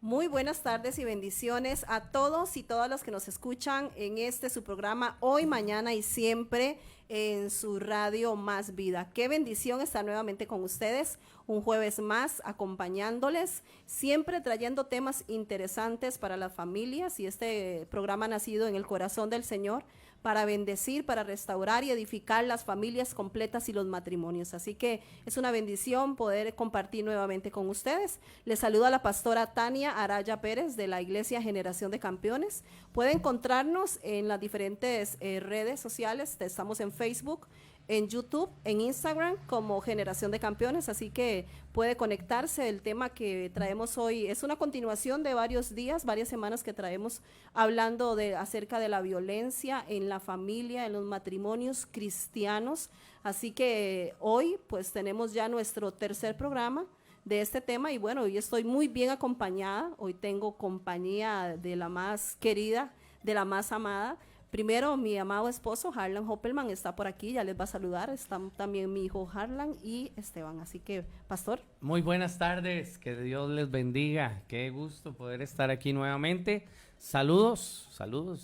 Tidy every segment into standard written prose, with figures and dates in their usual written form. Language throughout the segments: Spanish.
Muy buenas tardes y bendiciones a todos y todas los que nos escuchan en su programa Hoy, Mañana y Siempre en su radio Más Vida. Qué bendición estar nuevamente con ustedes, un jueves más acompañándoles, siempre trayendo temas interesantes para las familias, y este programa ha nacido en el corazón del Señor para bendecir, para restaurar y edificar las familias completas y los matrimonios. Así que es una bendición poder compartir nuevamente con ustedes. Les saluda la pastora Tania Araya Pérez de la Iglesia Generación de Campeones. Puede encontrarnos en las diferentes redes sociales. Estamos en Facebook, en YouTube, en Instagram como Generación de Campeones, así que puede conectarse. El tema que traemos hoy es una continuación de varios días, varias semanas que traemos hablando acerca de la violencia en la familia, en los matrimonios cristianos. Así que hoy pues tenemos ya nuestro tercer programa de este tema y bueno, hoy estoy muy bien acompañada. Hoy tengo compañía de la más querida, de la más amada. Primero, mi amado esposo, Harlan Hoppelman, está por aquí, ya les va a saludar. Está también mi hijo Harlan y Esteban. Así que, pastor. Muy buenas tardes, que Dios les bendiga. Qué gusto poder estar aquí nuevamente. Saludos,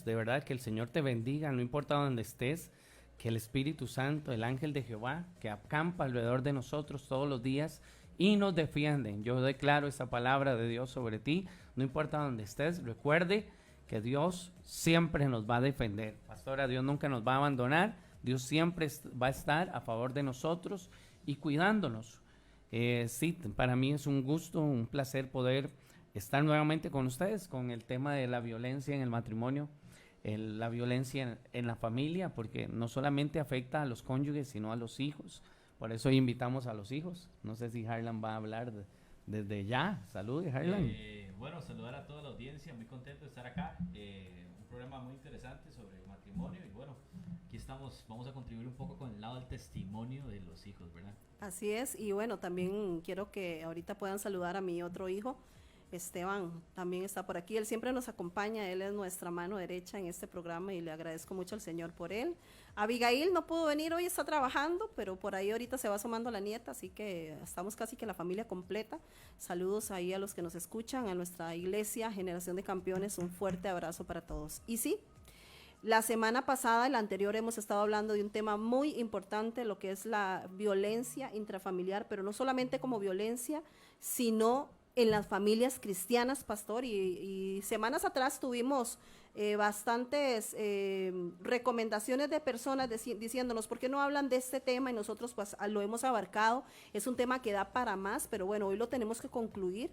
de verdad, que el Señor te bendiga, no importa dónde estés, que el Espíritu Santo, el ángel de Jehová, que acampa alrededor de nosotros todos los días y nos defienden. Yo declaro esa palabra de Dios sobre ti, no importa dónde estés, recuerde que Dios siempre nos va a defender. Pastora, Dios nunca nos va a abandonar, Dios siempre va a estar a favor de nosotros y cuidándonos. Sí, para mí es un gusto, un placer poder estar nuevamente con ustedes con el tema de la violencia en el matrimonio, la violencia en la familia, porque no solamente afecta a los cónyuges, sino a los hijos. Por eso invitamos a los hijos. No sé si Harlan va a hablar desde ya. Saludos, Harlan. Bueno, saludar a toda la audiencia, muy contento de estar acá, un programa muy interesante sobre el matrimonio y bueno, aquí estamos, vamos a contribuir un poco con el lado del testimonio de los hijos, ¿verdad? Así es, y bueno, también quiero que ahorita puedan saludar a mi otro hijo, Esteban, también está por aquí. Él siempre nos acompaña, él es nuestra mano derecha en este programa y le agradezco mucho al Señor por él. Abigail no pudo venir hoy, está trabajando, pero por ahí ahorita se va asomando la nieta, así que estamos casi que la familia completa. Saludos ahí a los que nos escuchan, a nuestra iglesia Generación de Campeones, un fuerte abrazo para todos. Y sí, la semana pasada, la anterior, hemos estado hablando de un tema muy importante, lo que es la violencia intrafamiliar, pero no solamente como violencia, sino en las familias cristianas, pastor, y semanas atrás tuvimos bastantes recomendaciones de personas diciéndonos por qué no hablan de este tema, y nosotros pues lo hemos abarcado. Es un tema que da para más, pero bueno, hoy lo tenemos que concluir.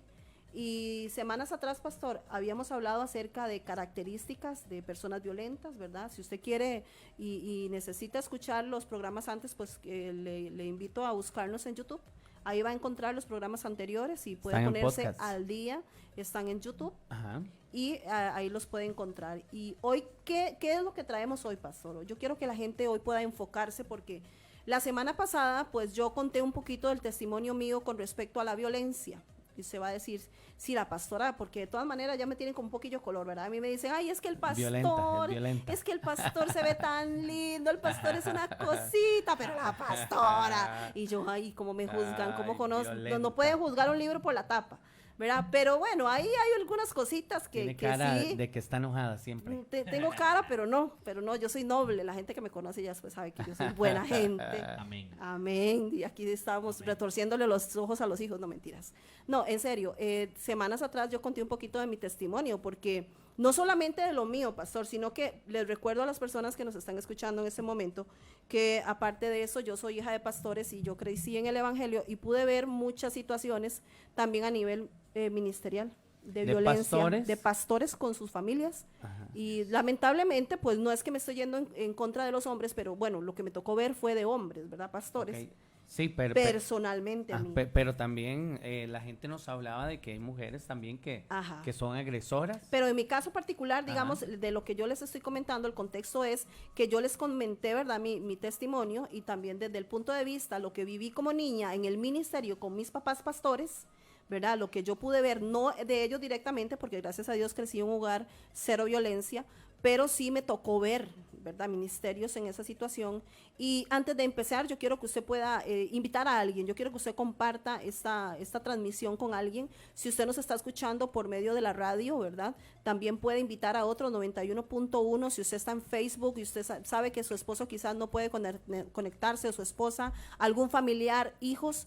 Y semanas atrás, pastor, habíamos hablado acerca de características de personas violentas, ¿verdad? Si usted quiere y necesita escuchar los programas antes, pues le invito a buscarnos en YouTube. Ahí va a encontrar los programas anteriores y puede ponerse al día. Están en YouTube. Ajá. Y ahí los puede encontrar. Y hoy, ¿qué es lo que traemos hoy, pastor? Yo quiero que la gente hoy pueda enfocarse, porque la semana pasada, pues yo conté un poquito del testimonio mío con respecto a la violencia. Y se va a decir, sí, la pastora, porque de todas maneras ya me tienen con un poquillo color, ¿verdad? A mí me dicen, ay, es que el pastor, es que el pastor se ve tan lindo, el pastor es una cosita, pero la pastora. Y yo, ay, cómo me juzgan, cómo conozco, no pueden juzgar un libro por la tapa, ¿verdad? Pero bueno, ahí hay algunas cositas que, tiene cara sí, de que está enojada siempre. Tengo cara, pero no, yo soy noble. La gente que me conoce ya después sabe que yo soy buena gente. Amén. Amén. Y aquí estamos retorciéndole los ojos a los hijos, no, mentiras. No, en serio, semanas atrás yo conté un poquito de mi testimonio, porque no solamente de lo mío, pastor, sino que les recuerdo a las personas que nos están escuchando en este momento que aparte de eso yo soy hija de pastores y yo crecí en el evangelio y pude ver muchas situaciones también a nivel ministerial de violencia, de pastores con sus familias. Ajá. Y lamentablemente pues no es que me estoy yendo en contra de los hombres, pero bueno, lo que me tocó ver fue de hombres, ¿verdad? Pastores. Okay. Sí, personalmente a mí. Pero también la gente nos hablaba de que hay mujeres también que son agresoras. Pero en mi caso particular, digamos, de lo que yo les estoy comentando, el contexto es que yo les comenté, ¿verdad?, mi testimonio, y también desde el punto de vista, lo que viví como niña en el ministerio con mis papás pastores, ¿verdad? Lo que yo pude ver, no de ellos directamente, porque gracias a Dios crecí en un hogar cero violencia, pero sí me tocó ver ¿verdad?, ministerios en esa situación. Y antes de empezar, yo quiero que usted pueda invitar a alguien, yo quiero que usted comparta esta transmisión con alguien. Si usted nos está escuchando por medio de la radio, ¿verdad?, también puede invitar a otros 91.1. Si usted está en Facebook y usted sabe que su esposo quizás no puede conectarse, o su esposa, algún familiar, hijos,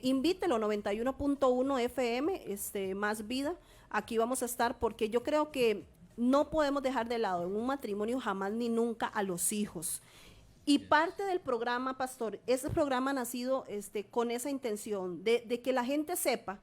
invítelo, 91.1 FM, Más Vida. Aquí vamos a estar, porque yo creo que no podemos dejar de lado en un matrimonio jamás ni nunca a los hijos. Y parte del programa, pastor, ese programa ha nacido con esa intención de que la gente sepa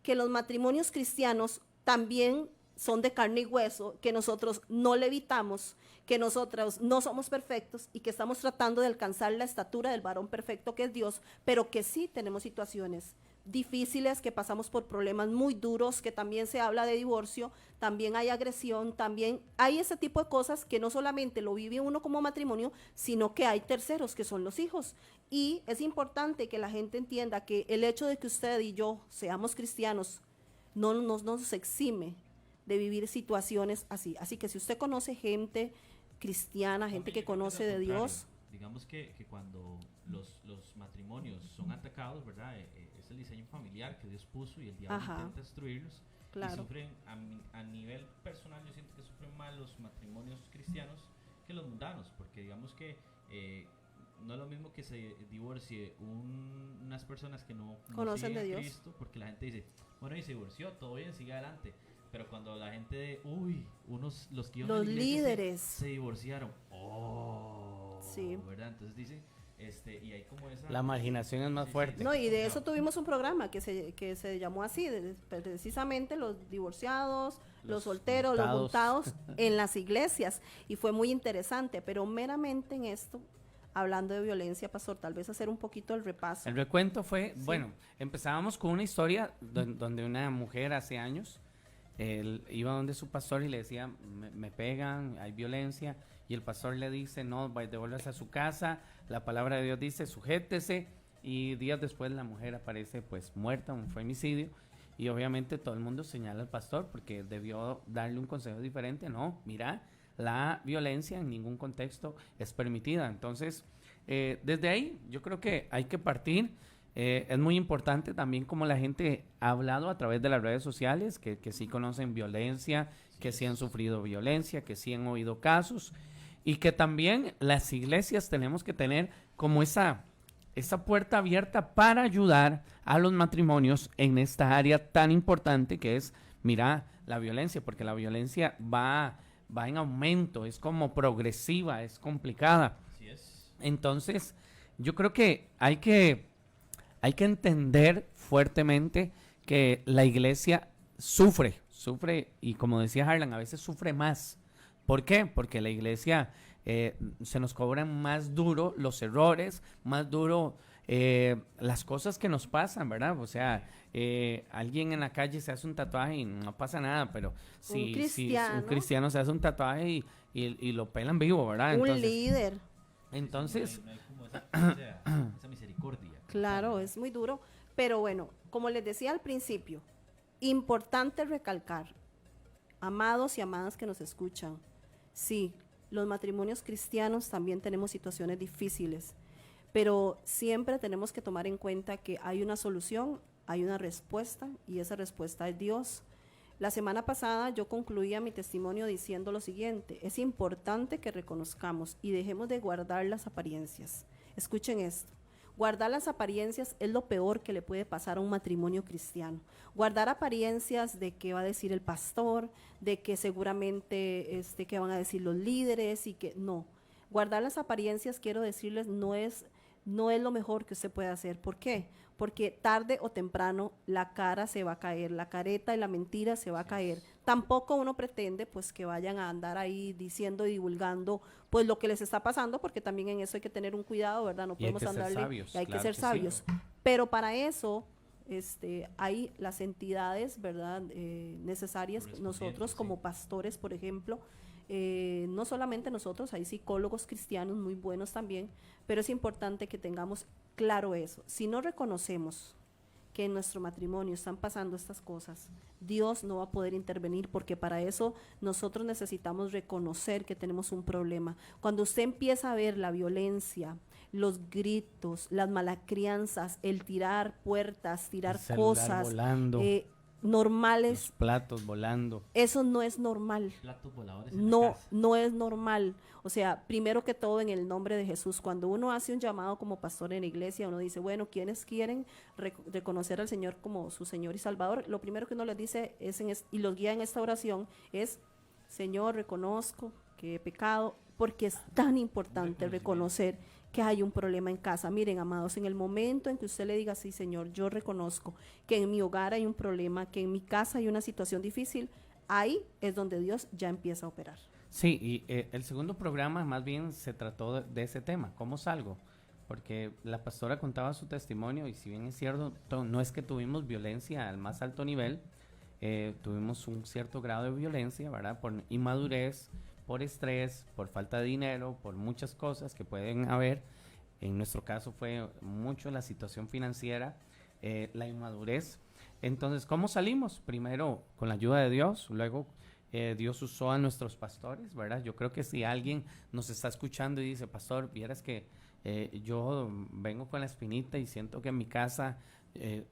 que los matrimonios cristianos también son de carne y hueso, que nosotros no levitamos, que nosotros no somos perfectos y que estamos tratando de alcanzar la estatura del varón perfecto que es Dios, pero que sí tenemos situaciones difíciles, que pasamos por problemas muy duros, que también se habla de divorcio, también hay agresión, también hay ese tipo de cosas que no solamente lo vive uno como matrimonio, sino que hay terceros que son los hijos. Y es importante que la gente entienda que el hecho de que usted y yo seamos cristianos no nos exime de vivir situaciones así. Así que si usted conoce gente cristiana, gente que conoce de Dios. Digamos que cuando los matrimonios son atacados, ¿verdad? Es el diseño familiar que Dios puso y el diablo intenta destruirlos. Claro. Y sufren, a nivel personal, yo siento que sufren más los matrimonios cristianos que los mundanos, porque digamos que no es lo mismo que se divorcie unas personas que no conocen de Dios, Cristo, porque la gente dice, bueno, y se divorció, todo bien, sigue adelante. Pero cuando la gente los que iban a la iglesia líderes se divorciaron, sí, ¿verdad? Entonces dicen, y hay como esa... La marginación es más fuerte. No, y de eso tuvimos un programa que se llamó así, precisamente los divorciados, los solteros, los juntados en las iglesias, y fue muy interesante, pero meramente en esto, hablando de violencia, pastor, tal vez hacer un poquito el repaso. El recuento fue, bueno, empezábamos con una historia donde una mujer hace años, él iba donde su pastor y le decía, me pegan, hay violencia, y el pastor le dice, no, devuélvase a su casa, la palabra de Dios dice, sujétese, y días después la mujer aparece pues muerta, un femicidio, y obviamente todo el mundo señala al pastor porque debió darle un consejo diferente. No, mira, la violencia en ningún contexto es permitida. Entonces, desde ahí yo creo que hay que partir. Es muy importante también como la gente ha hablado a través de las redes sociales, que sí conocen violencia, que sí han sufrido violencia, que sí han oído casos, y que también las iglesias tenemos que tener como esa puerta abierta para ayudar a los matrimonios en esta área tan importante que es, mira, la violencia, porque la violencia va en aumento, es como progresiva, es complicada. Así es. Entonces, yo creo que hay que entender fuertemente que la iglesia sufre, y como decía Harlan, a veces sufre más. ¿Por qué? Porque la iglesia se nos cobran más duro los errores, más duro las cosas que nos pasan, ¿verdad? O sea, alguien en la calle se hace un tatuaje y no pasa nada, pero si un cristiano se hace un tatuaje y lo pelan vivo, ¿verdad? Entonces, un líder. Entonces, no hay como esa misericordia. Claro, es muy duro, pero bueno, como les decía al principio, importante recalcar, amados y amadas que nos escuchan, sí, los matrimonios cristianos también tenemos situaciones difíciles, pero siempre tenemos que tomar en cuenta que hay una solución, hay una respuesta, y esa respuesta es Dios. La semana pasada yo concluía mi testimonio diciendo lo siguiente: es importante que reconozcamos y dejemos de guardar las apariencias. Escuchen esto. Guardar las apariencias es lo peor que le puede pasar a un matrimonio cristiano. Guardar apariencias de qué va a decir el pastor, de que seguramente qué van a decir los líderes, y que no. Guardar las apariencias, quiero decirles, no es lo mejor que usted puede hacer. ¿Por qué? Porque tarde o temprano la cara se va a caer, la careta y la mentira se va a caer. Tampoco uno pretende pues que vayan a andar ahí diciendo y divulgando pues lo que les está pasando, porque también en eso hay que tener un cuidado, ¿verdad? No podemos andarle, y hay que ser sabios. Pero para eso hay las entidades, ¿verdad? Necesarias, nosotros como pastores, por ejemplo, no solamente nosotros, hay psicólogos cristianos muy buenos también, pero es importante que tengamos claro eso. Si no reconocemos que en nuestro matrimonio están pasando estas cosas, Dios no va a poder intervenir, porque para eso nosotros necesitamos reconocer que tenemos un problema. Cuando usted empieza a ver la violencia, los gritos, las malacrianzas, el tirar puertas, tirar El celular cosas volando, normales, los platos volando. eso no es normal. Platos voladores en la No, casa. no es normal. O sea, primero que todo, en el nombre de Jesús, cuando uno hace un llamado como pastor en la iglesia, uno dice, bueno, ¿quiénes quieren reconocer al Señor como su Señor y Salvador? Lo primero que uno les dice y los guía en esta oración es, Señor, reconozco que he pecado, porque es tan importante reconocer que hay un problema en casa. Miren, amados, en el momento en que usted le diga, sí, Señor, yo reconozco que en mi hogar hay un problema, que en mi casa hay una situación difícil, ahí es donde Dios ya empieza a operar. Sí, y el segundo programa más bien se trató de ese tema, ¿cómo salgo? Porque la pastora contaba su testimonio y si bien es cierto, no es que tuvimos violencia al más alto nivel, tuvimos un cierto grado de violencia, ¿verdad? Por inmadurez, por estrés, por falta de dinero, por muchas cosas que pueden haber. En nuestro caso fue mucho la situación financiera, la inmadurez. Entonces, ¿cómo salimos? Primero con la ayuda de Dios, luego Dios usó a nuestros pastores, ¿verdad? Yo creo que si alguien nos está escuchando y dice, pastor, vieras que yo vengo con la espinita y siento que en mi casa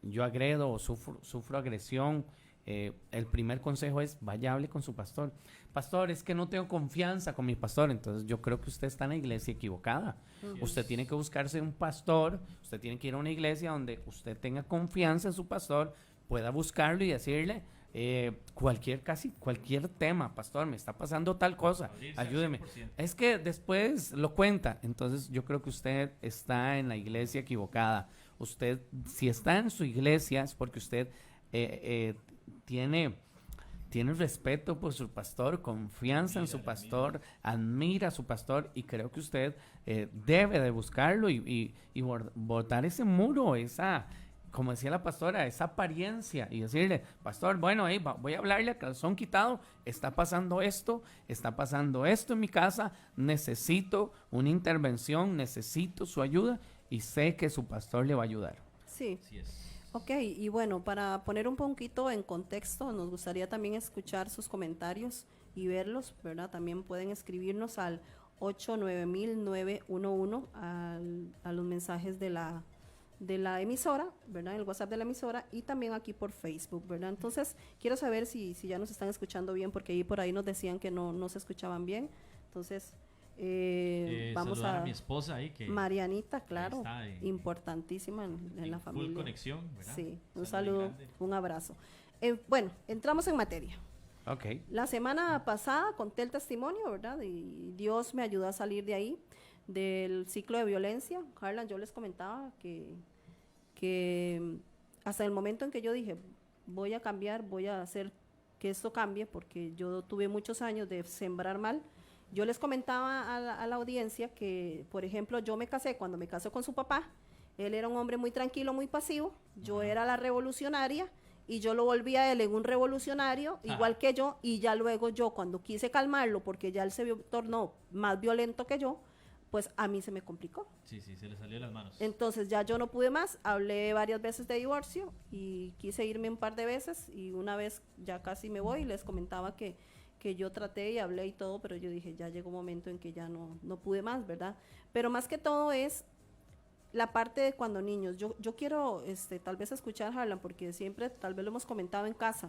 yo agredo o sufro agresión, el primer consejo es vaya, hable con su pastor. Pastor, es que no tengo confianza con mi pastor. Entonces yo creo que usted está en la iglesia equivocada. Usted tiene que buscarse un pastor, usted tiene que ir a una iglesia donde usted tenga confianza en su pastor, pueda buscarlo y decirle casi cualquier tema. Pastor, me está pasando tal cosa, Abrirse al ayúdeme. 100%. Es que después lo cuenta. Entonces yo creo que usted está en la iglesia equivocada. Usted, si está en su iglesia, es porque usted tiene respeto por su pastor, confianza en su pastor, admira a su pastor, y creo que usted debe de buscarlo y botar ese muro, esa, como decía la pastora, esa apariencia, y decirle, pastor, bueno, voy a hablarle a calzón quitado, está pasando esto en mi casa, necesito una intervención, necesito su ayuda, y sé que su pastor le va a ayudar. Sí. Así es. Ok, y bueno, para poner un poquito en contexto, nos gustaría también escuchar sus comentarios y verlos, ¿verdad? También pueden escribirnos al 8900911 a los mensajes de la emisora, ¿verdad? El WhatsApp de la emisora, y también aquí por Facebook, ¿verdad? Entonces, quiero saber si ya nos están escuchando bien, porque ahí por ahí nos decían que no se escuchaban bien. Entonces, vamos Saludar a mi esposa ahí que Marianita, claro, está importantísima en la familia. full conexión, ¿verdad? Sí, un Saludo saludo, grande. un abrazo. Bueno, entramos en materia. Ok. La semana pasada conté el testimonio, ¿verdad? Y Dios me ayudó a salir de ahí, del ciclo de violencia. Harlan, yo les comentaba que hasta el momento en que yo dije, voy a cambiar, voy a hacer que esto cambie, porque yo tuve muchos años de sembrar mal. Yo les comentaba a la audiencia que, por ejemplo, cuando me casé con su papá, él era un hombre muy tranquilo, muy pasivo, yo era la revolucionaria, y yo lo volví a él en un revolucionario, igual que yo, y ya luego yo, cuando quise calmarlo, porque ya él se tornó más violento que yo, pues a mí se me complicó. Sí, se le salió de las manos. Entonces ya yo no pude más, hablé varias veces de divorcio, y quise irme un par de veces, y una vez ya casi me voy, y les comentaba que yo traté y hablé y todo, pero yo dije, ya llegó un momento en que ya no pude más, ¿verdad? Pero más que todo es la parte de cuando niños. Yo quiero tal vez escuchar, Harlan, porque siempre tal vez lo hemos comentado en casa,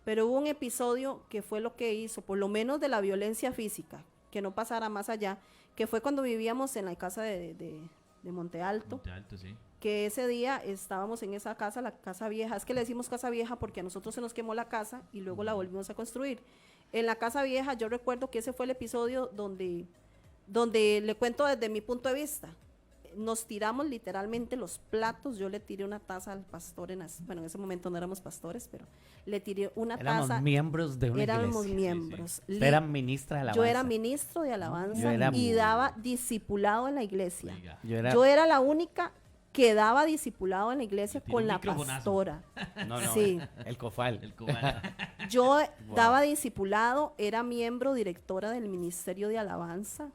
pero hubo un episodio que fue lo que hizo, por lo menos de la violencia física, que no pasara más allá, que fue cuando vivíamos en la casa de Monte Alto. Monte Alto, sí. Que ese día estábamos en esa casa, la casa vieja. Es que le decimos casa vieja porque a nosotros se nos quemó la casa y luego la volvimos a construir. En la casa vieja yo recuerdo que ese fue el episodio donde le cuento desde mi punto de vista. Nos tiramos literalmente los platos. Yo le tiré una taza al pastor en ese momento no éramos pastores, pero le tiré una Éramos taza. miembros de una Éramos iglesia. miembros. Usted era ministra de alabanza. Yo era ministro de alabanza Yo era- y daba discipulado en la iglesia. Oiga. Yo era la única que daba discipulado en la iglesia Le tiró con un la microfonazo. pastora. No, Sí. el cofal. El cubano. Yo daba discipulado, era miembro directora del Ministerio de Alabanza,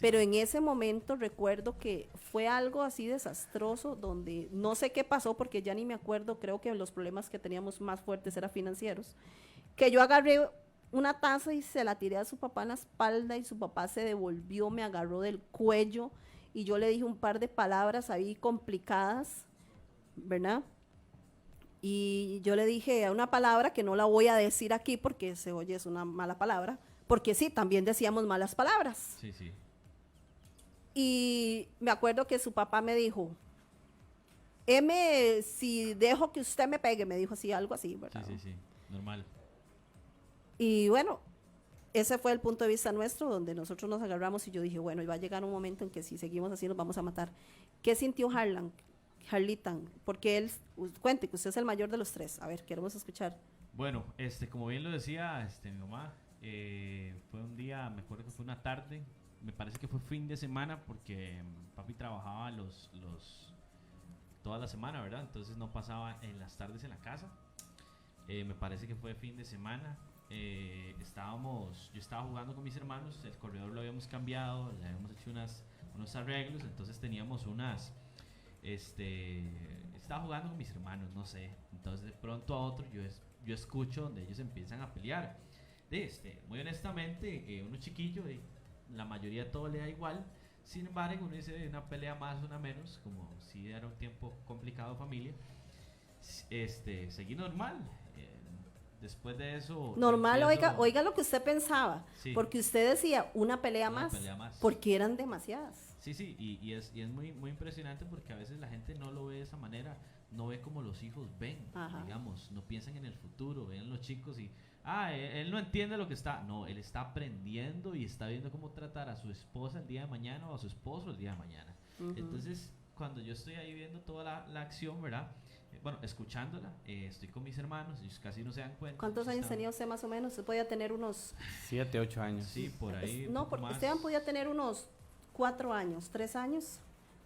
Pero en ese momento recuerdo que fue algo así desastroso, donde no sé qué pasó, porque ya ni me acuerdo, creo que los problemas que teníamos más fuertes eran financieros, que yo agarré una taza y se la tiré a su papá en la espalda y su papá se devolvió, me agarró del cuello y yo le dije un par de palabras ahí complicadas, ¿verdad? Y yo le dije una palabra que no la voy a decir aquí porque se oye, es una mala palabra, porque sí, también decíamos malas palabras. Sí, sí. Y me acuerdo que su papá me dijo, si dejo que usted me pegue, me dijo así, algo así, Sí, ¿verdad? sí, sí. Normal. Y bueno, ese fue el punto de vista nuestro, donde nosotros nos agarramos y yo dije, bueno, va a llegar un momento en que si seguimos así nos vamos a matar. ¿Qué sintió Harlitan? Porque él, cuente que usted es el mayor de los tres. A ver, queremos escuchar. Bueno, como bien lo decía mi mamá, fue un día, me acuerdo que fue una tarde, me parece que fue fin de semana porque papi trabajaba toda la semana, ¿verdad? Entonces no pasaba en las tardes en la casa. Me parece que fue fin de semana. Yo estaba jugando con mis hermanos, el corredor lo habíamos cambiado, le habíamos hecho unos arreglos, entonces teníamos estaba jugando con mis hermanos, no sé, entonces de pronto a otro yo escucho donde ellos empiezan a pelear. Muy honestamente, uno chiquillo, la mayoría todo le da igual, sin embargo uno dice una pelea más, una menos, como si era un tiempo complicado familia, seguí normal. Después de eso Normal, empiezo- oiga lo que usted pensaba, Sí. porque usted decía una pelea Una más, pelea más. porque eran demasiadas. Sí, sí, y es muy, muy impresionante porque a veces la gente no lo ve de esa manera, no ve como los hijos ven, Ajá. digamos, no piensan en el futuro, ven los chicos y, él no entiende lo que no, él está aprendiendo y está viendo cómo tratar a su esposa el día de mañana o a su esposo el día de mañana. Ujú. Entonces, cuando yo estoy ahí viendo toda la acción, ¿verdad? Bueno, escuchándola, estoy con mis hermanos, ellos casi no se dan cuenta. ¿Cuántos ellos años están- tenía usted más o menos? Usted podía tener unos... 7, 8 años. Sí, por ahí. un No, poco porque más. Esteban podía tener unos 4 años, 3 años.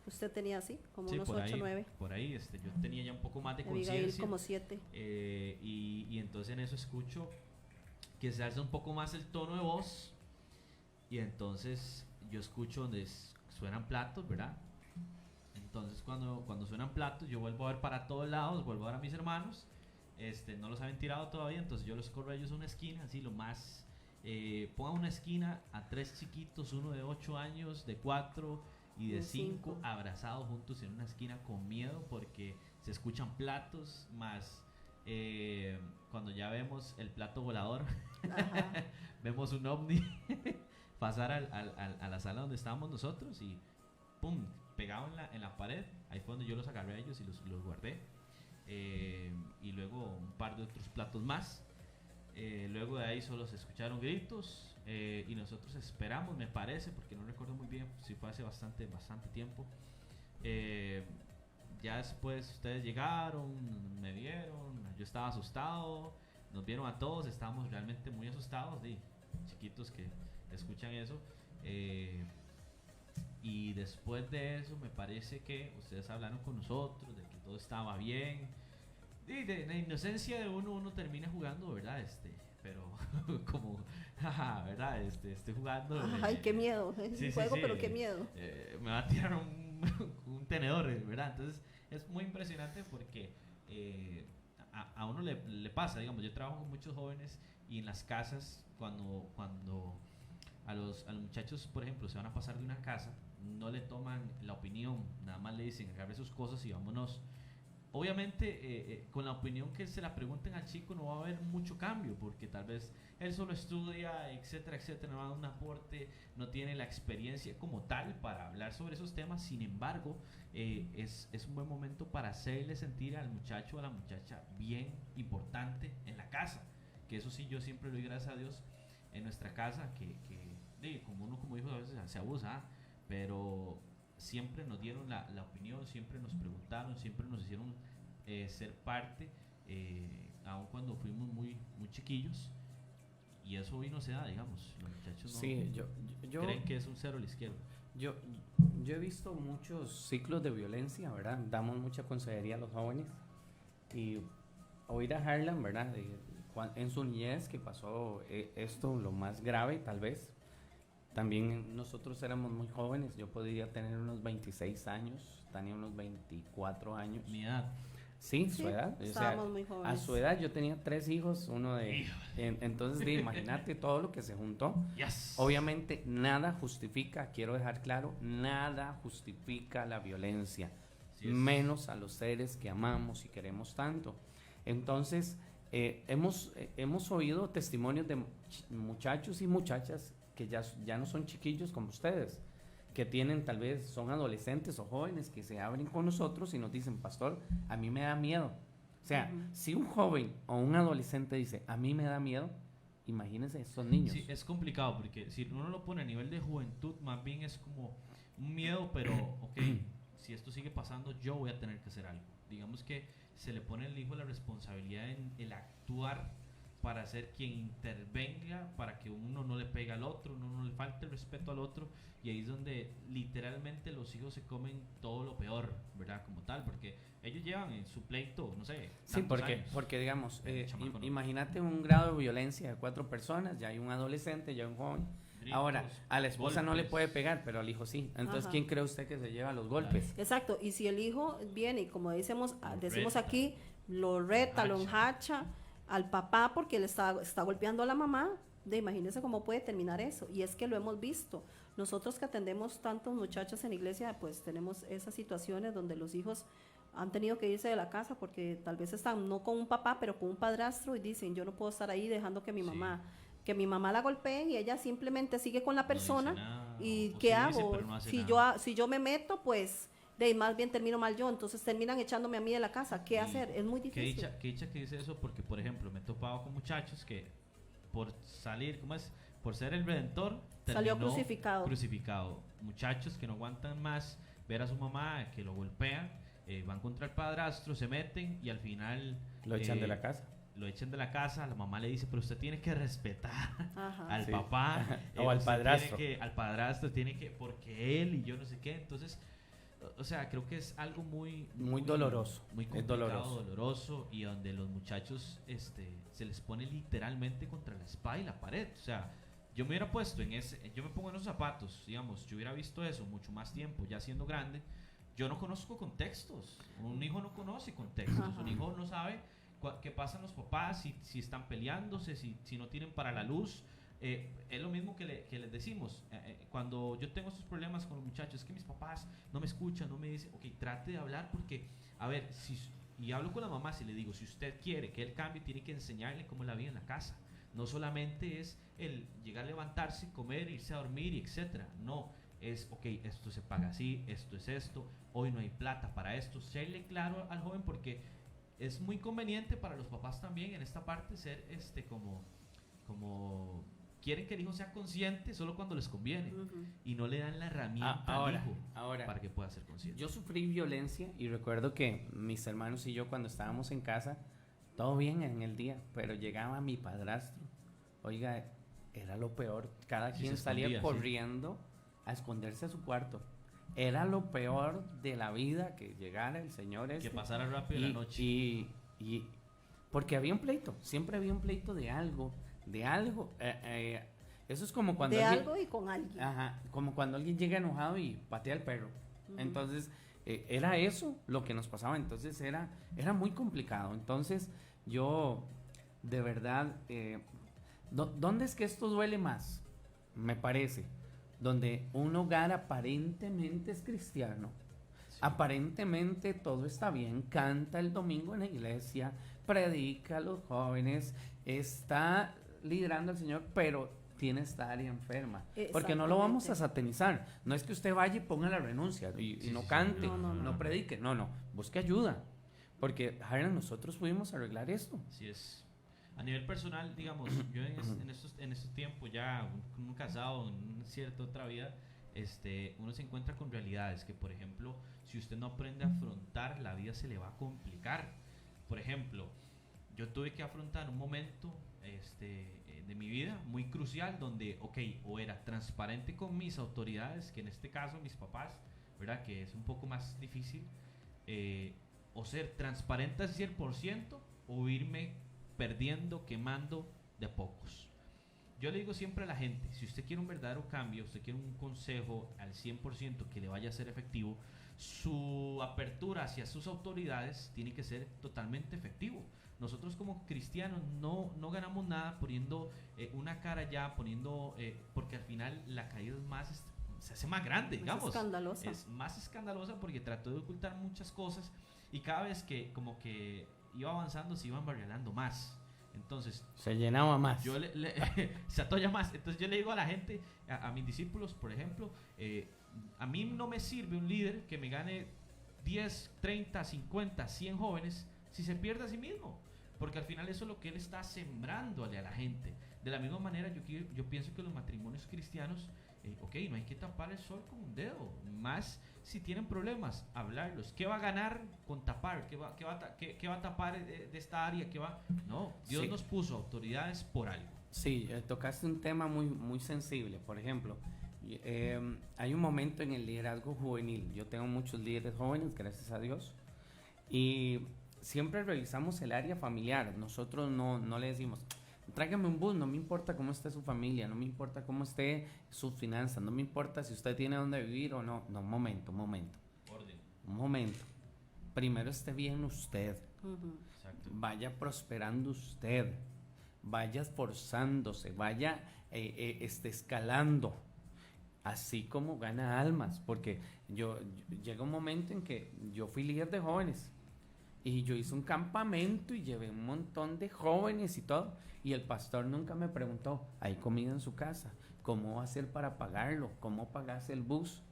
Usted tenía así, como Sí, unos por 8, ahí, 9. por ahí, yo tenía ya un poco más de Abigail conciencia. como 7. Y entonces en eso escucho que se alza un poco más el tono de voz. Y entonces yo escucho donde suenan platos, ¿verdad? Entonces cuando suenan platos, yo vuelvo a ver para todos lados, vuelvo a ver a mis hermanos. No los habían tirado todavía, entonces yo los corro a ellos a una esquina, así lo más. Pongan una esquina a 3 chiquitos, uno de 8 años, de 4 y de De 5, cinco. abrazados juntos en una esquina con miedo porque se escuchan platos más. Cuando ya vemos el plato volador, Ajá. vemos un ovni pasar a la sala donde estábamos nosotros y pum, pegado en la pared. Ahí fue donde yo los agarré a ellos y los guardé. Y luego un par de otros platos más. Luego de ahí solo se escucharon gritos y nosotros esperamos, me parece, porque no recuerdo muy bien si fue hace bastante tiempo. Ya después ustedes llegaron, me vieron, yo estaba asustado, nos vieron a todos, estábamos realmente muy asustados, chiquitos que escuchan eso. Y después de eso me parece que ustedes hablaron con nosotros de que todo estaba bien. Y de la inocencia de uno termina jugando, ¿verdad? Pero como, jaja, ¿verdad? Estoy jugando. Ay, qué miedo. Es Sí, un sí, juego, sí, pero qué miedo. Me va a tirar un tenedor, ¿verdad? Entonces es muy impresionante porque a uno le pasa, digamos, yo trabajo con muchos jóvenes y en las casas, cuando a los muchachos, por ejemplo, se van a pasar de una casa, no le toman la opinión, nada más le dicen, agarre sus cosas y vámonos. Obviamente, con la opinión que se la pregunten al chico no va a haber mucho cambio, porque tal vez él solo estudia, etcétera, etcétera, no va a dar un aporte, no tiene la experiencia como tal para hablar sobre esos temas. Sin embargo, es un buen momento para hacerle sentir al muchacho o a la muchacha bien importante en la casa, que eso sí, yo siempre le doy gracias a Dios en nuestra casa, como uno como hijo a veces se abusa, pero siempre nos dieron la opinión, siempre nos preguntaron, siempre nos hicieron ser parte, aun cuando fuimos muy, muy chiquillos, y eso hoy no se da, digamos, los muchachos no Sí, yo creen que es un cero a la izquierda. Yo he visto muchos ciclos de violencia, ¿verdad? Damos mucha consejería a los jóvenes y oír a Harlan, ¿verdad? En su niñez que pasó esto, lo más grave tal vez, También nosotros éramos muy jóvenes, yo podía tener unos 26 años, tenía unos 24 años. Mi edad. Sí, Sí, su edad. O sea, estábamos muy a jóvenes. su edad yo tenía 3 hijos, uno de... entonces, imagínate todo lo que se juntó. Yes. Obviamente nada justifica, quiero dejar claro, nada justifica la violencia, Así es. menos a los seres que amamos y queremos tanto. Entonces, hemos oído testimonios de muchachos y muchachas que ya no son chiquillos como ustedes, que tienen tal vez, son adolescentes o jóvenes que se abren con nosotros y nos dicen, pastor, a mí me da miedo. O sea, si un joven o un adolescente dice, a mí me da miedo, imagínense estos niños. Sí, es complicado porque si uno lo pone a nivel de juventud, más bien es como un miedo, pero ok, si esto sigue pasando, yo voy a tener que hacer algo. Digamos que se le pone al hijo la responsabilidad en el actuar para ser quien intervenga, para que uno no le pegue al otro, uno no le falte el respeto al otro, y ahí es donde literalmente los hijos se comen todo lo peor, ¿verdad? Como tal, porque ellos llevan en su pleito, no sé, Sí, tantos años. porque digamos, El chamaco no. imagínate un grado de violencia de 4 personas, ya hay un adolescente, ya hay un joven. Gritos, Ahora, a la esposa no le golpes. puede pegar, pero al hijo sí. Entonces, Ajá. ¿quién cree usted que se lleva los golpes? Exacto, y si el hijo viene y como decimos reta. aquí, lo reta, lo enjacha al papá porque le está golpeando a la mamá, imagínense cómo puede terminar eso. Y es que lo hemos visto. Nosotros que atendemos tantos muchachos en iglesia, pues tenemos esas situaciones donde los hijos han tenido que irse de la casa porque tal vez están no con un papá, pero con un padrastro y dicen, yo no puedo estar ahí dejando que mi mamá la golpee y ella simplemente sigue con la persona. No dice nada, ¿Y o qué sí hago? dice, pero no hace Si nada. si yo me meto, pues más bien termino mal yo, entonces terminan echándome a mí de la casa. ¿Qué Y hacer? Es muy Qué difícil. dicha que dice eso, porque por ejemplo me he topado con muchachos que por salir, ¿cómo es? Por ser el redentor, Salió terminó crucificado. Muchachos que no aguantan más ver a su mamá que lo golpean, van contra el padrastro, se meten y al final Lo echan de la casa. lo echan de la casa. La mamá le dice, pero usted tiene que respetar Ajá. al Sí. papá O al usted padrastro. al padrastro tiene que, porque él y yo no sé qué. Entonces, o sea, creo que es algo Muy doloroso, muy es complicado, doloroso. doloroso, y donde los muchachos se les pone literalmente contra la espada y la pared. O sea, yo me hubiera puesto yo me pongo en esos zapatos, digamos, yo hubiera visto eso mucho más tiempo, ya siendo grande. Yo no conozco contextos, un hijo no conoce contextos, Ajá. un hijo no sabe qué pasan los papás, si están peleándose, si no tienen para la luz. Es lo mismo que les decimos, cuando yo tengo estos problemas con los muchachos, es que mis papás no me escuchan, no me dicen, ok, trate de hablar porque, a ver, y hablo con la mamá, si le digo, si usted quiere que él cambie, tiene que enseñarle cómo es la vida en la casa. No solamente es el llegar a levantarse, comer, irse a dormir, y etcétera. No, es, ok, esto se paga así, esto es esto, hoy no hay plata para esto. Serle claro al joven, porque es muy conveniente para los papás también en esta parte ser como quieren que el hijo sea consciente solo cuando les conviene, Ujú. y no le dan la herramienta Ahora, al hijo ahora, para que pueda ser consciente. yo sufrí violencia y recuerdo que mis hermanos y yo cuando estábamos en casa, todo bien en el día, pero llegaba mi padrastro. Oiga, era lo peor. Cada Sí, quien se salía escondía, sí. corriendo a esconderse a su cuarto. Era lo peor de la vida que llegara el señor Que pasara rápido la noche. y porque había un pleito, siempre había un pleito de algo. Eso es como cuando De alguien, algo y con alguien. ajá, como cuando alguien llega enojado y patea al perro. Ujú. Entonces, era eso lo que nos pasaba. Entonces, era muy complicado. Entonces, yo, de verdad, ¿dónde es que esto duele más? Me parece. Donde un hogar aparentemente es cristiano. Sí. Aparentemente todo está bien, canta el domingo en la iglesia, predica a los jóvenes, está liderando al Señor, pero tiene esta área enferma. Porque no lo vamos a satanizar. No es que usted vaya y ponga la renuncia y no cante, no predique. No, busque ayuda. Porque, Harlan, nosotros pudimos arreglar esto. Así es. A nivel personal, digamos, yo en estos tiempos ya, un casado, en una cierta otra vida, uno se encuentra con realidades que, por ejemplo, si usted no aprende a afrontar, la vida se le va a complicar. Por ejemplo, yo tuve que afrontar un momento de mi vida muy crucial donde, ok, o era transparente con mis autoridades, que en este caso mis papás, ¿verdad? Que es un poco más difícil, o ser transparente al 100% o irme perdiendo, quemando de a pocos. Yo le digo siempre a la gente, si usted quiere un verdadero cambio, usted quiere un consejo al 100% que le vaya a ser efectivo, su apertura hacia sus autoridades tiene que ser totalmente efectivo. Nosotros como cristianos no ganamos nada poniendo una cara ya, porque al final la caída es más, se hace más grande, digamos. Es escandalosa. Es más escandalosa porque trató de ocultar muchas cosas y cada vez que como que iba avanzando se iban barrialando más. Entonces Se llenaba más. se atolla más. Entonces yo le digo a la gente, a mis discípulos, por ejemplo, a mí no me sirve un líder que me gane 10, 30, 50, 100 jóvenes si se pierde a sí mismo, porque al final eso es lo que él está sembrándole a la gente. De la misma manera yo pienso que los matrimonios cristianos, ok, no hay que tapar el sol con un dedo, más si tienen problemas, hablarlos. ¿Qué va a ganar con tapar? ¿Qué va a tapar de esta área? No, Dios Sí. nos puso autoridades por algo. Sí, tocaste un tema muy sensible. Por ejemplo, hay un momento en el liderazgo juvenil. Yo tengo muchos líderes jóvenes, gracias a Dios, y siempre revisamos el área familiar. Nosotros no le decimos, tráigame un bus, no me importa cómo esté su familia, no me importa cómo esté sus finanzas, no me importa si usted tiene dónde vivir o no. No, un momento. Orden. Un momento. Primero esté bien usted. Exacto. Vaya prosperando usted. Vaya esforzándose. Vaya escalando. Así como gana almas. Porque llega un momento en que yo fui líder de jóvenes. Y yo hice un campamento y llevé un montón de jóvenes y todo. Y el pastor nunca me preguntó, ¿hay comida en su casa? ¿Cómo va a hacer para pagarlo? ¿Cómo pagarse el bus?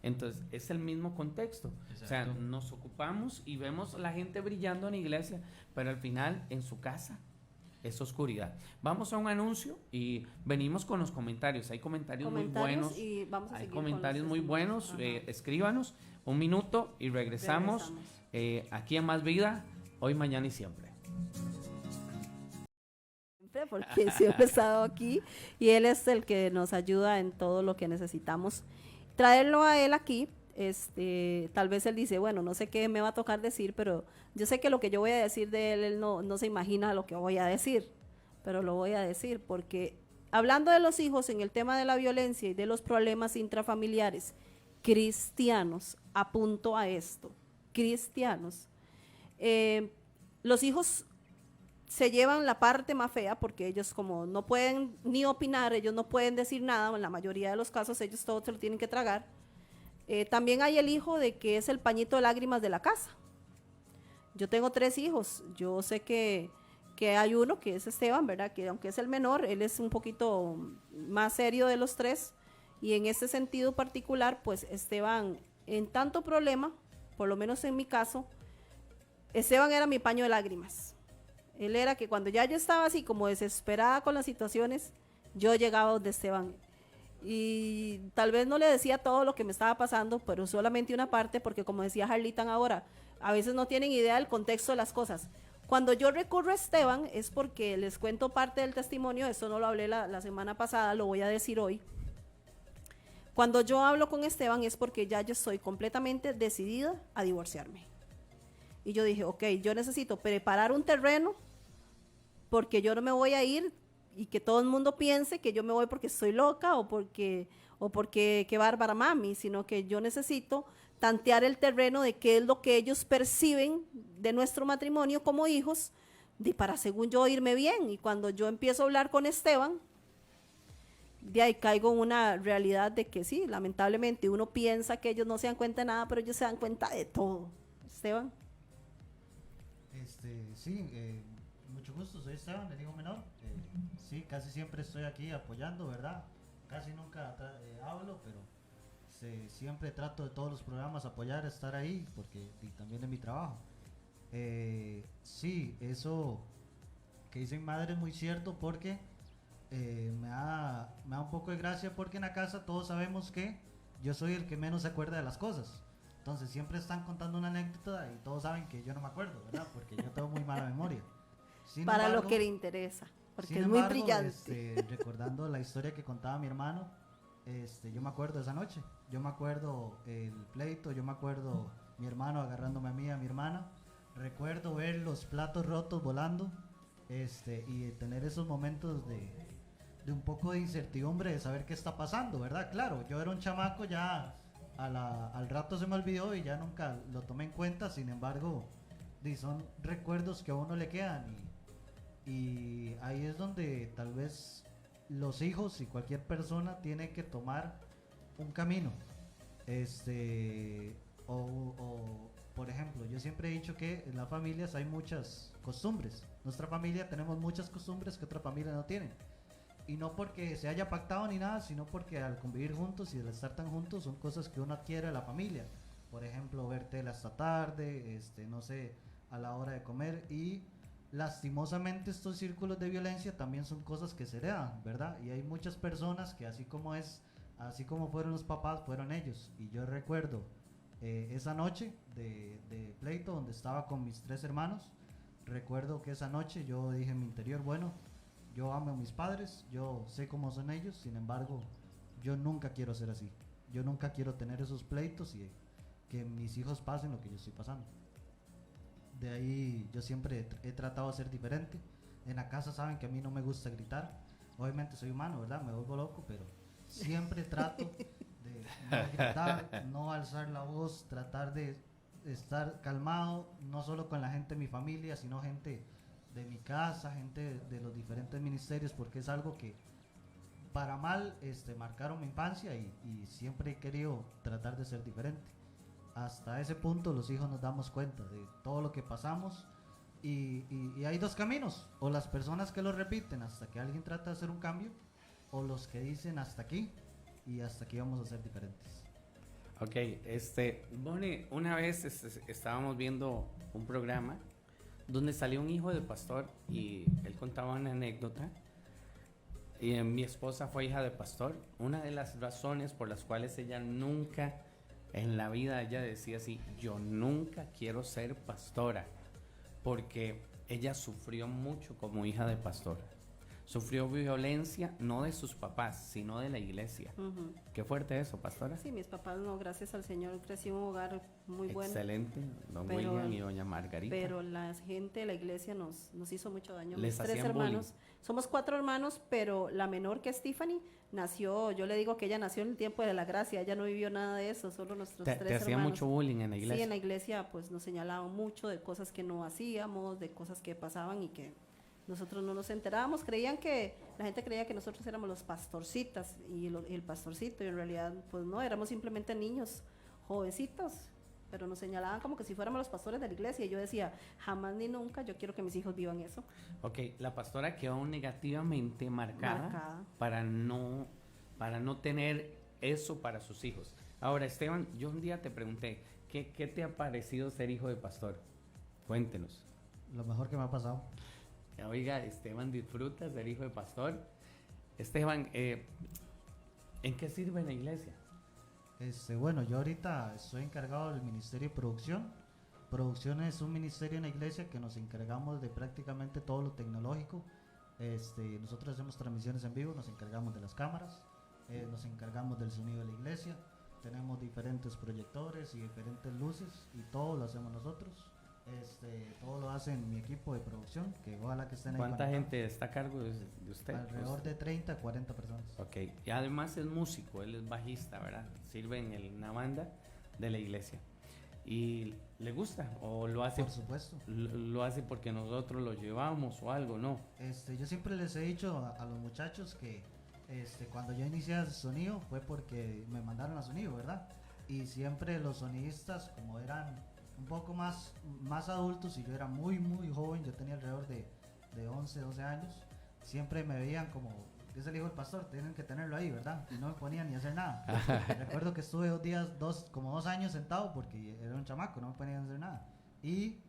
Entonces, es el mismo contexto. Exacto. O sea, nos ocupamos y vemos a la gente brillando en la iglesia, pero al final, en su casa, es oscuridad. Vamos a un anuncio y venimos con los comentarios. Hay comentarios muy buenos. Y vamos a Hay seguir con comentarios los muy testimonios. buenos. Ajá. Escríbanos un minuto y regresamos. Aquí en Más Vida, hoy, mañana y siempre. Porque siempre he estado aquí y él es el que nos ayuda en todo lo que necesitamos. Traerlo a él aquí, tal vez él dice, bueno, no sé qué me va a tocar decir, pero yo sé que lo que yo voy a decir de él, él no se imagina lo que voy a decir, pero lo voy a decir porque hablando de los hijos en el tema de la violencia y de los problemas intrafamiliares, cristianos, apunto a esto, cristianos, los hijos se llevan la parte más fea porque ellos como no pueden ni opinar, ellos no pueden decir nada, en la mayoría de los casos ellos todo se lo tienen que tragar. También hay el hijo de que es el pañito de lágrimas de la casa. Yo tengo 3 hijos, yo sé que hay uno que es Esteban, ¿verdad? Que aunque es el menor, él es un poquito más serio de los 3 y en este sentido particular, pues Esteban, en tanto problema, por lo menos en mi caso, Esteban era mi paño de lágrimas. Él era que cuando ya yo estaba así como desesperada con las situaciones, yo llegaba donde Esteban. Y tal vez no le decía todo lo que me estaba pasando, pero solamente una parte, porque como decía Harlitan ahora, a veces no tienen idea del contexto de las cosas. Cuando yo recurro a Esteban es porque les cuento parte del testimonio, esto no lo hablé la semana pasada, lo voy a decir hoy. Cuando yo hablo con Esteban es porque ya yo estoy completamente decidida a divorciarme. Y yo dije, ok, yo necesito preparar un terreno porque yo no me voy a ir y que todo el mundo piense que yo me voy porque estoy loca o porque qué bárbara mami, sino que yo necesito tantear el terreno de qué es lo que ellos perciben de nuestro matrimonio como hijos, para según yo irme bien. Y cuando yo empiezo a hablar con Esteban, de ahí caigo en una realidad de que sí, lamentablemente uno piensa que ellos no se dan cuenta de nada, pero ellos se dan cuenta de todo. Esteban. Sí, mucho gusto, soy Esteban, el hijo menor. Sí, casi siempre estoy aquí apoyando, ¿verdad? Casi nunca hablo, pero siempre trato de todos los programas apoyar, estar ahí, porque también es mi trabajo. Sí, eso que dice mi madre es muy cierto, porque me da un poco de gracia, porque en la casa todos sabemos que yo soy el que menos se acuerda de las cosas. Entonces siempre están contando una anécdota y todos saben que yo no me acuerdo, ¿verdad? Porque yo tengo muy mala memoria. Para lo que le interesa, porque es muy brillante. Recordando la historia que contaba mi hermano, yo me acuerdo de esa noche. Yo me acuerdo el pleito, yo me acuerdo mi hermano agarrándome a mí, a mi hermana. Recuerdo ver los platos rotos volando, y tener esos momentos de un poco de incertidumbre de saber qué está pasando, ¿verdad? Claro, yo era un chamaco, ya al rato se me olvidó y ya nunca lo tomé en cuenta. Sin embargo, son recuerdos que a uno le quedan, y ahí es donde tal vez los hijos y cualquier persona tiene que tomar un camino. Por ejemplo, yo siempre he dicho que en las familias hay muchas costumbres. Nuestra familia tenemos muchas costumbres que otra familia no tiene. Y no porque se haya pactado ni nada, sino porque al convivir juntos y al estar tan juntos son cosas que uno adquiere a la familia. Por ejemplo, ver tele hasta tarde, no sé, a la hora de comer. Y lastimosamente estos círculos de violencia también son cosas que se heredan, ¿verdad? Y hay muchas personas que así como fueron los papás, fueron ellos. Y yo recuerdo esa noche de pleito donde estaba con mis 3 hermanos. Recuerdo que esa noche yo dije en mi interior, bueno, yo amo a mis padres, yo sé cómo son ellos, sin embargo, yo nunca quiero ser así. Yo nunca quiero tener esos pleitos y que mis hijos pasen lo que yo estoy pasando. De ahí yo siempre he tratado de ser diferente. En la casa saben que a mí no me gusta gritar. Obviamente soy humano, ¿verdad? Me vuelvo loco, pero siempre trato de no gritar, no alzar la voz, tratar de estar calmado, no solo con la gente de mi familia, sino gente de mi casa, gente de los diferentes ministerios, porque es algo que para mal marcaron mi infancia, y siempre he querido tratar de ser diferente. Hasta ese punto los hijos nos damos cuenta de todo lo que pasamos, y hay 2 caminos: o las personas que lo repiten hasta que alguien trata de hacer un cambio, o los que dicen hasta aquí y hasta aquí vamos a ser diferentes. Ok, Bonnie, una vez estábamos viendo un programa donde salió un hijo de pastor y él contaba una anécdota. Y mi esposa fue hija de pastor. Una de las razones por las cuales ella nunca en la vida, ella decía así: yo nunca quiero ser pastora, porque ella sufrió mucho como hija de pastor. Sufrió violencia no de sus papás, sino de la iglesia. Ujú. Qué fuerte eso, pastora. Sí, mis papás no, gracias al Señor, crecí en un hogar muy bueno. Excelente, don Pero- William y doña Margarita. Pero la gente de la iglesia nos hizo mucho daño. Les Mis 3 hacían hermanos, somos 4 hermanos, pero la menor, que es Stephanie, nació, yo le digo que ella nació en el tiempo de la gracia, ella no vivió nada de eso, solo nuestros Te 3 hacía hermanos. mucho bullying en la iglesia. Sí, en la iglesia pues nos señalaban mucho de cosas que no hacíamos, de cosas que pasaban y que nosotros no nos enterábamos. La gente creía que nosotros éramos los pastorcitas y el pastorcito, y en realidad pues no, éramos simplemente niños, jovencitos, pero nos señalaban como que si fuéramos los pastores de la iglesia, y yo decía, jamás ni nunca, yo quiero que mis hijos vivan eso. Ok, la pastora quedó negativamente marcada. para no tener eso para sus hijos. Ahora, Esteban, yo un día te pregunté, ¿qué te ha parecido ser hijo de pastor? Cuéntenos. Lo mejor que me ha pasado. Oiga, Esteban disfruta ser hijo de pastor. Esteban, ¿en qué sirve la iglesia? Bueno, yo ahorita estoy encargado del Ministerio de Producción. Producción es un ministerio en la iglesia que nos encargamos de prácticamente todo lo tecnológico. Nosotros hacemos transmisiones en vivo, nos encargamos de las cámaras, nos encargamos del sonido de la iglesia. Tenemos diferentes proyectores y diferentes luces, y todo lo hacemos nosotros. Todo lo hace mi equipo de producción, que ojalá que estén ahí. ¿Cuánta conectados. gente está a cargo de usted? Alrededor de 30 a 40 personas. Ok, y además es músico, él es bajista, ¿verdad? Sirve en una banda de la iglesia. ¿Y le gusta o lo hace? Por supuesto. Lo hace porque nosotros lo llevamos o algo, ¿no? Yo siempre les he dicho a los muchachos que cuando yo inicié el sonido fue porque me mandaron a sonido, ¿verdad? Y siempre los sonidistas, como eran un poco más adultos y yo era muy joven, yo tenía alrededor de 11, 12 años, siempre me veían como, es el hijo del pastor, tienen que tenerlo ahí, ¿verdad? Y no me ponían ni a hacer nada. Recuerdo que estuve como 2 años sentado porque era un chamaco, no me ponían a hacer nada. Y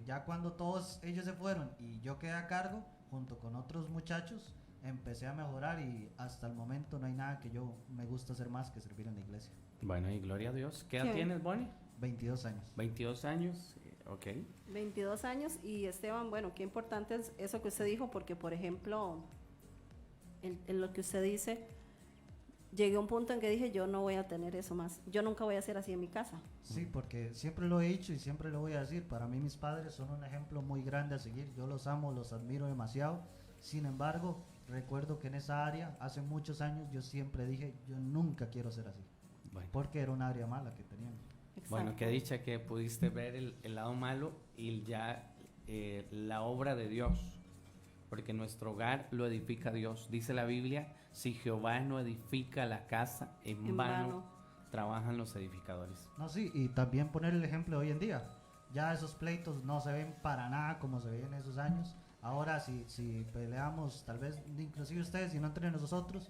ya cuando todos ellos se fueron y yo quedé a cargo, junto con otros muchachos, empecé a mejorar, y hasta el momento no hay nada que yo me gusta hacer más que servir en la iglesia. Bueno, y gloria a Dios. ¿Qué edad Sí. tienes, Bonnie? 22 años. 22 años, ok. 22 años. Y Esteban, bueno, qué importante es eso que usted dijo, porque por ejemplo, en lo que usted dice, llegué a un punto en que dije, yo no voy a tener eso más, yo nunca voy a ser así en mi casa. Sí, porque siempre lo he dicho y siempre lo voy a decir, para mí mis padres son un ejemplo muy grande a seguir, yo los amo, los admiro demasiado. Sin embargo, recuerdo que en esa área, hace muchos años, yo siempre dije, yo nunca quiero ser así, Bueno, porque era un área mala que teníamos. bueno, Exacto. qué dicha que pudiste ver el lado malo y ya la obra de Dios, porque nuestro hogar lo edifica Dios. Dice la Biblia, si Jehová no edifica la casa, en vano trabajan los edificadores. No, sí, y también poner el ejemplo de hoy en día. Ya esos pleitos no se ven para nada como se veían en esos años. Ahora si peleamos, tal vez inclusive ustedes, si no entre nosotros,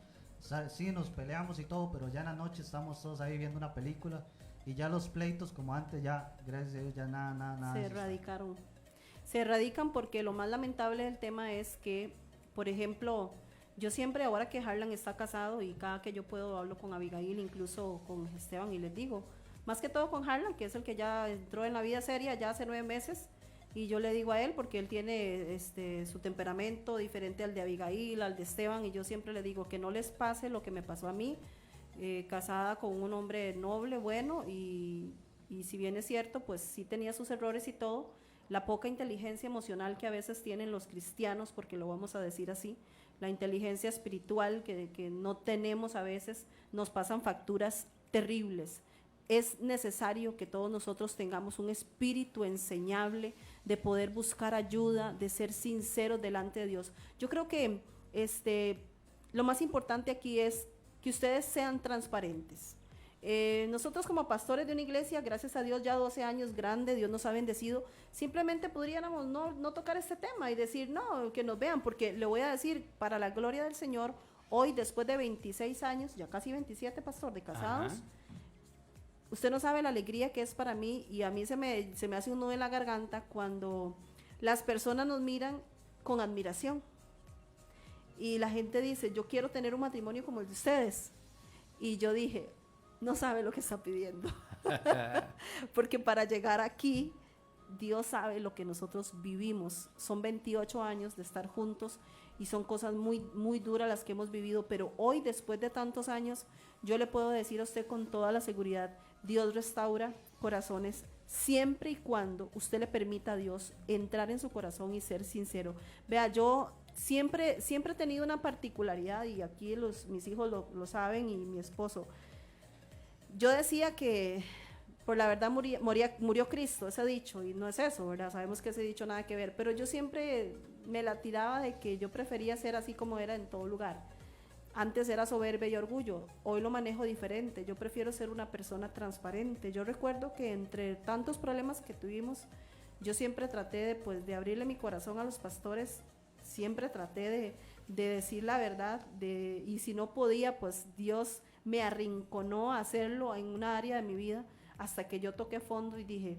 sí nos peleamos y todo, pero ya en la noche estamos todos ahí viendo una película y ya los pleitos como antes ya, gracias a Dios, ya nada. Se de eso está. erradicaron. Se erradican porque lo más lamentable del tema es que, por ejemplo, yo siempre, ahora que Harlan está casado y cada que yo puedo hablo con Abigail, incluso con Esteban, y les digo, más que todo con Harlan, que es el que ya entró en la vida seria ya hace 9 meses, y yo le digo a él, porque él tiene su temperamento diferente al de Abigail, al de Esteban, y yo siempre le digo que no les pase lo que me pasó a mí, casada con un hombre noble, bueno, y si bien es cierto, pues sí tenía sus errores y todo, la poca inteligencia emocional que a veces tienen los cristianos, porque lo vamos a decir así, la inteligencia espiritual que no tenemos a veces, nos pasan facturas terribles. Es necesario que todos nosotros tengamos un espíritu enseñable, de poder buscar ayuda, de ser sinceros delante de Dios. Yo creo que lo más importante aquí es que ustedes sean transparentes. Nosotros como pastores de una iglesia, gracias a Dios, ya 12 años grande, Dios nos ha bendecido, simplemente podríamos no tocar este tema y decir, no, que nos vean, porque le voy a decir, para la gloria del Señor, hoy después de 26 años, ya casi 27, pastor, de casados, Ajá. usted no sabe la alegría que es para mí, y a mí se me hace un nudo en la garganta cuando las personas nos miran con admiración y la gente dice, yo quiero tener un matrimonio como el de ustedes, y yo dije, no sabe lo que está pidiendo. Porque para llegar aquí, Dios sabe lo que nosotros vivimos. Son 28 años de estar juntos y son cosas muy, muy duras las que hemos vivido, pero hoy, después de tantos años, yo le puedo decir a usted con toda la seguridad, Dios restaura corazones siempre y cuando usted le permita a Dios entrar en su corazón y ser sincero. Vea, yo siempre he tenido una particularidad, y aquí mis hijos lo saben, y mi esposo. Yo decía que por la verdad murió Cristo, ese dicho, y no es eso, ¿verdad? Sabemos que ese dicho nada que ver, pero yo siempre me la tiraba de que yo prefería ser así como era en todo lugar. Antes era soberbia y orgullo, hoy lo manejo diferente, yo prefiero ser una persona transparente. Yo recuerdo que entre tantos problemas que tuvimos, yo siempre traté de abrirle mi corazón a los pastores, siempre traté de decir la verdad, y si no podía, pues Dios me arrinconó a hacerlo en una área de mi vida, hasta que yo toqué fondo y dije,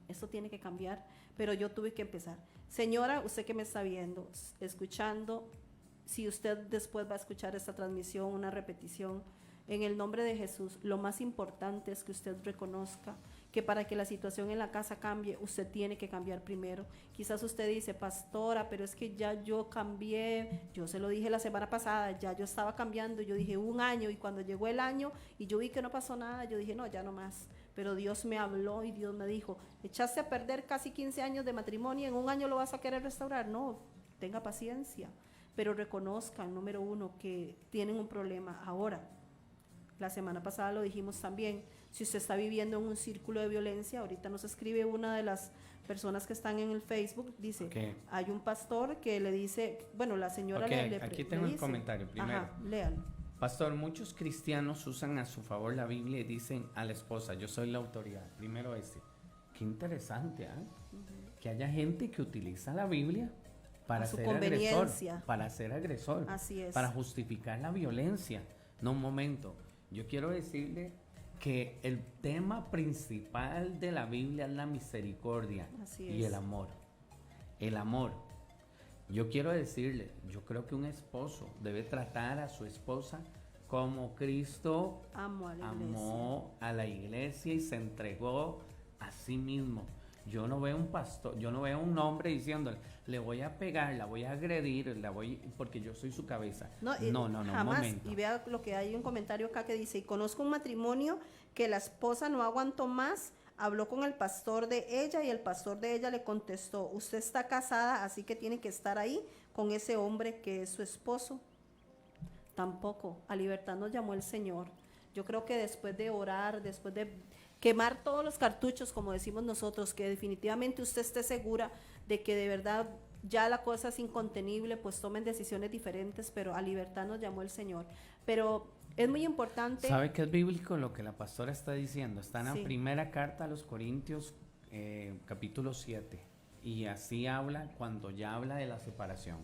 esto tiene que cambiar, pero yo tuve que empezar. Señora, usted que me está viendo, escuchando, si usted después va a escuchar esta transmisión, una repetición, en el nombre de Jesús, lo más importante es que usted reconozca que para que la situación en la casa cambie, usted tiene que cambiar primero. Quizás usted dice, pastora, pero es que ya yo cambié, yo se lo dije la semana pasada, ya yo estaba cambiando, yo dije 1 año, y cuando llegó el año y yo vi que no pasó nada, yo dije, no, ya no más. Pero Dios me habló y Dios me dijo, echaste a perder casi 15 años de matrimonio, ¿en 1 año lo vas a querer restaurar? No, tenga paciencia, pero reconozcan, número 1, que tienen un problema ahora. La semana pasada lo dijimos también, si usted está viviendo en un círculo de violencia, ahorita nos escribe una de las personas que están en el Facebook, dice, Okay. hay un pastor que le dice, bueno, la señora Okay, le aquí le tengo el dice, comentario primero. ajá, léalo. Pastor, muchos cristianos usan a su favor la Biblia y dicen a la esposa, yo soy la autoridad. Primero qué interesante, ¿eh? Que haya gente que utiliza la Biblia para A su ser conveniencia. agresor, para ser agresor, Así es. para justificar la violencia. No, un momento, yo quiero decirle que el tema principal de la Biblia es la misericordia Así y es. el amor. El amor. Yo quiero decirle, yo creo que un esposo debe tratar a su esposa como Cristo Amo a la iglesia. amó a la iglesia y se entregó a sí mismo. Yo no veo un pastor, yo no veo un hombre diciéndole, le voy a pegar, la voy a agredir, porque yo soy su cabeza. No, un jamás. momento. Y vea lo que hay un comentario acá que dice, y conozco un matrimonio que la esposa no aguantó más, habló con el pastor de ella y el pastor de ella le contestó, usted está casada, así que tiene que estar ahí con ese hombre que es su esposo? Tampoco. A libertad nos llamó el Señor. Yo creo que después de orar, después de quemar todos los cartuchos, como decimos nosotros, que definitivamente usted esté segura de que de verdad ya la cosa es incontenible, pues tomen decisiones diferentes, pero a libertad nos llamó el Señor. Pero es muy importante. ¿Sabe que es bíblico lo que la pastora está diciendo? Está en la Sí. primera carta a los Corintios, capítulo 7. Y así habla cuando ya habla de la separación.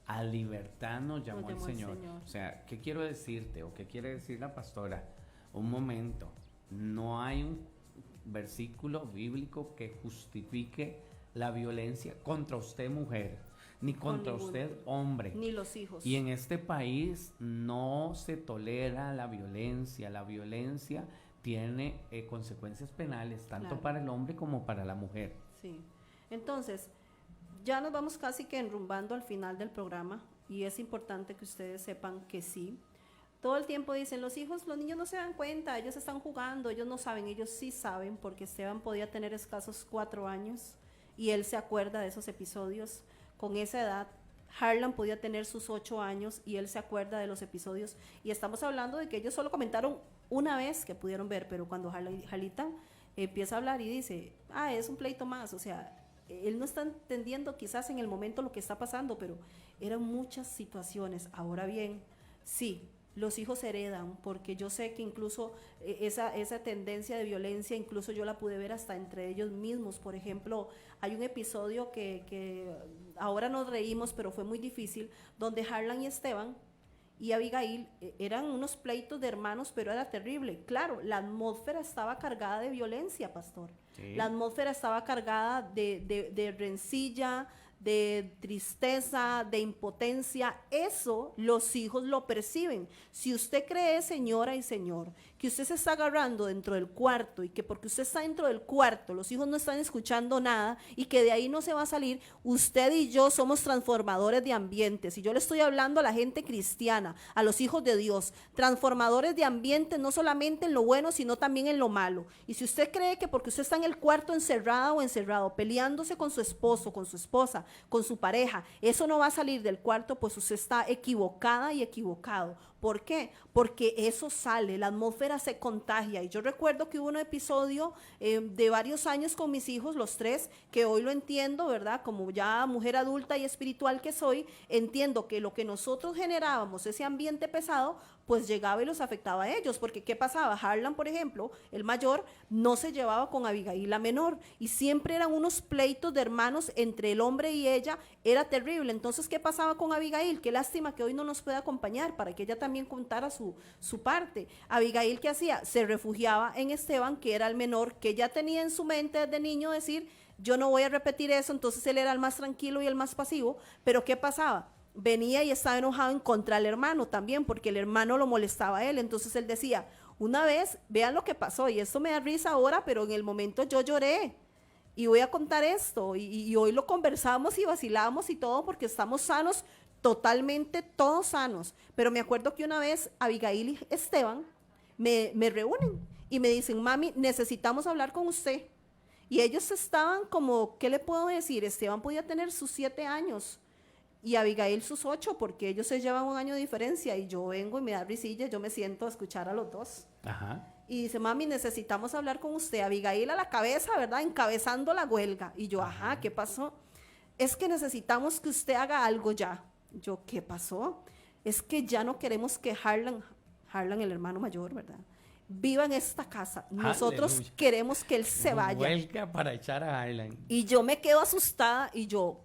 A libertad nos llamó el Señor. O sea, ¿qué quiero decirte o qué quiere decir la pastora? Un momento, no hay un versículo bíblico que justifique la violencia contra usted, mujer, ni contra ninguno. usted, hombre. Ni los hijos. Y en este país no se tolera la violencia. La violencia tiene consecuencias penales, tanto Claro. para el hombre como para la mujer. Sí. Entonces, ya nos vamos casi que enrumbando al final del programa y es importante que ustedes sepan que sí. Todo el tiempo dicen, los niños no se dan cuenta, ellos están jugando, ellos no saben, ellos sí saben, porque Esteban podía tener escasos 4 años y él se acuerda de esos episodios. Con esa edad, Harlan podía tener sus 8 años y él se acuerda de los episodios. Y estamos hablando de que ellos solo comentaron una vez que pudieron ver, pero cuando Jalita empieza a hablar y dice, es un pleito más, o sea, él no está entendiendo quizás en el momento lo que está pasando, pero eran muchas situaciones. Ahora bien, sí, los hijos heredan, porque yo sé que incluso esa tendencia de violencia, incluso yo la pude ver hasta entre ellos mismos. Por ejemplo, hay un episodio que ahora nos reímos, pero fue muy difícil, donde Harlan y Esteban y Abigail eran unos pleitos de hermanos, pero era terrible. Claro, la atmósfera estaba cargada de violencia, pastor. Sí. La atmósfera estaba cargada de rencilla, de tristeza, de impotencia. Eso los hijos lo perciben. Si usted cree, señora y señor, que usted se está agarrando dentro del cuarto y que porque usted está dentro del cuarto los hijos no están escuchando nada y que de ahí no se va a salir, usted y yo somos transformadores de ambientes. Y yo le estoy hablando a la gente cristiana, a los hijos de Dios, transformadores de ambientes, no solamente en lo bueno, sino también en lo malo. Y si usted cree que porque usted está en el cuarto encerrada o encerrado, peleándose con su esposo, con su esposa, con su pareja, eso no va a salir del cuarto, pues usted está equivocada y equivocado. ¿Por qué? Porque eso sale, la atmósfera se contagia. Y yo recuerdo que hubo un episodio de varios años con mis hijos, los 3, que hoy lo entiendo, ¿verdad? Como ya mujer adulta y espiritual que soy, entiendo que lo que nosotros generábamos, ese ambiente pesado, pues llegaba y los afectaba a ellos. Porque ¿qué pasaba? Harlan, por ejemplo, el mayor, no se llevaba con Abigail, la menor, y siempre eran unos pleitos de hermanos entre el hombre y ella, era terrible. Entonces, ¿qué pasaba con Abigail? Qué lástima que hoy no nos pueda acompañar para que ella también contara su parte. Abigail, ¿qué hacía? Se refugiaba en Esteban, que era el menor, que ya tenía en su mente desde niño decir, yo no voy a repetir eso. Entonces él era el más tranquilo y el más pasivo. Pero ¿qué pasaba? Venía y estaba enojado en contra del hermano también, porque el hermano lo molestaba a él. Entonces él decía, una vez, vean lo que pasó, y esto me da risa ahora, pero en el momento yo lloré, y voy a contar esto, y hoy lo conversamos y vacilamos y todo, porque estamos sanos, totalmente todos sanos. Pero me acuerdo que una vez Abigail y Esteban me reúnen y me dicen, mami, necesitamos hablar con usted. Y ellos estaban como, ¿qué le puedo decir? Esteban podía tener sus 7 años y Abigail sus 8, porque ellos se llevan 1 año de diferencia, y yo vengo y me da risilla, yo me siento a escuchar a los dos. Ajá. Y dice, mami, necesitamos hablar con usted. Abigail a la cabeza, ¿verdad? Encabezando la huelga. Y yo, ajá, ¿qué pasó? Es que necesitamos que usted haga algo ya. Yo, ¿qué pasó? Es que ya no queremos que Harlan, el hermano mayor, ¿verdad?, viva en esta casa. Nosotros Aleluya. queremos que él se vaya. Huelga para echar a Harlan. Y yo me quedo asustada y yo,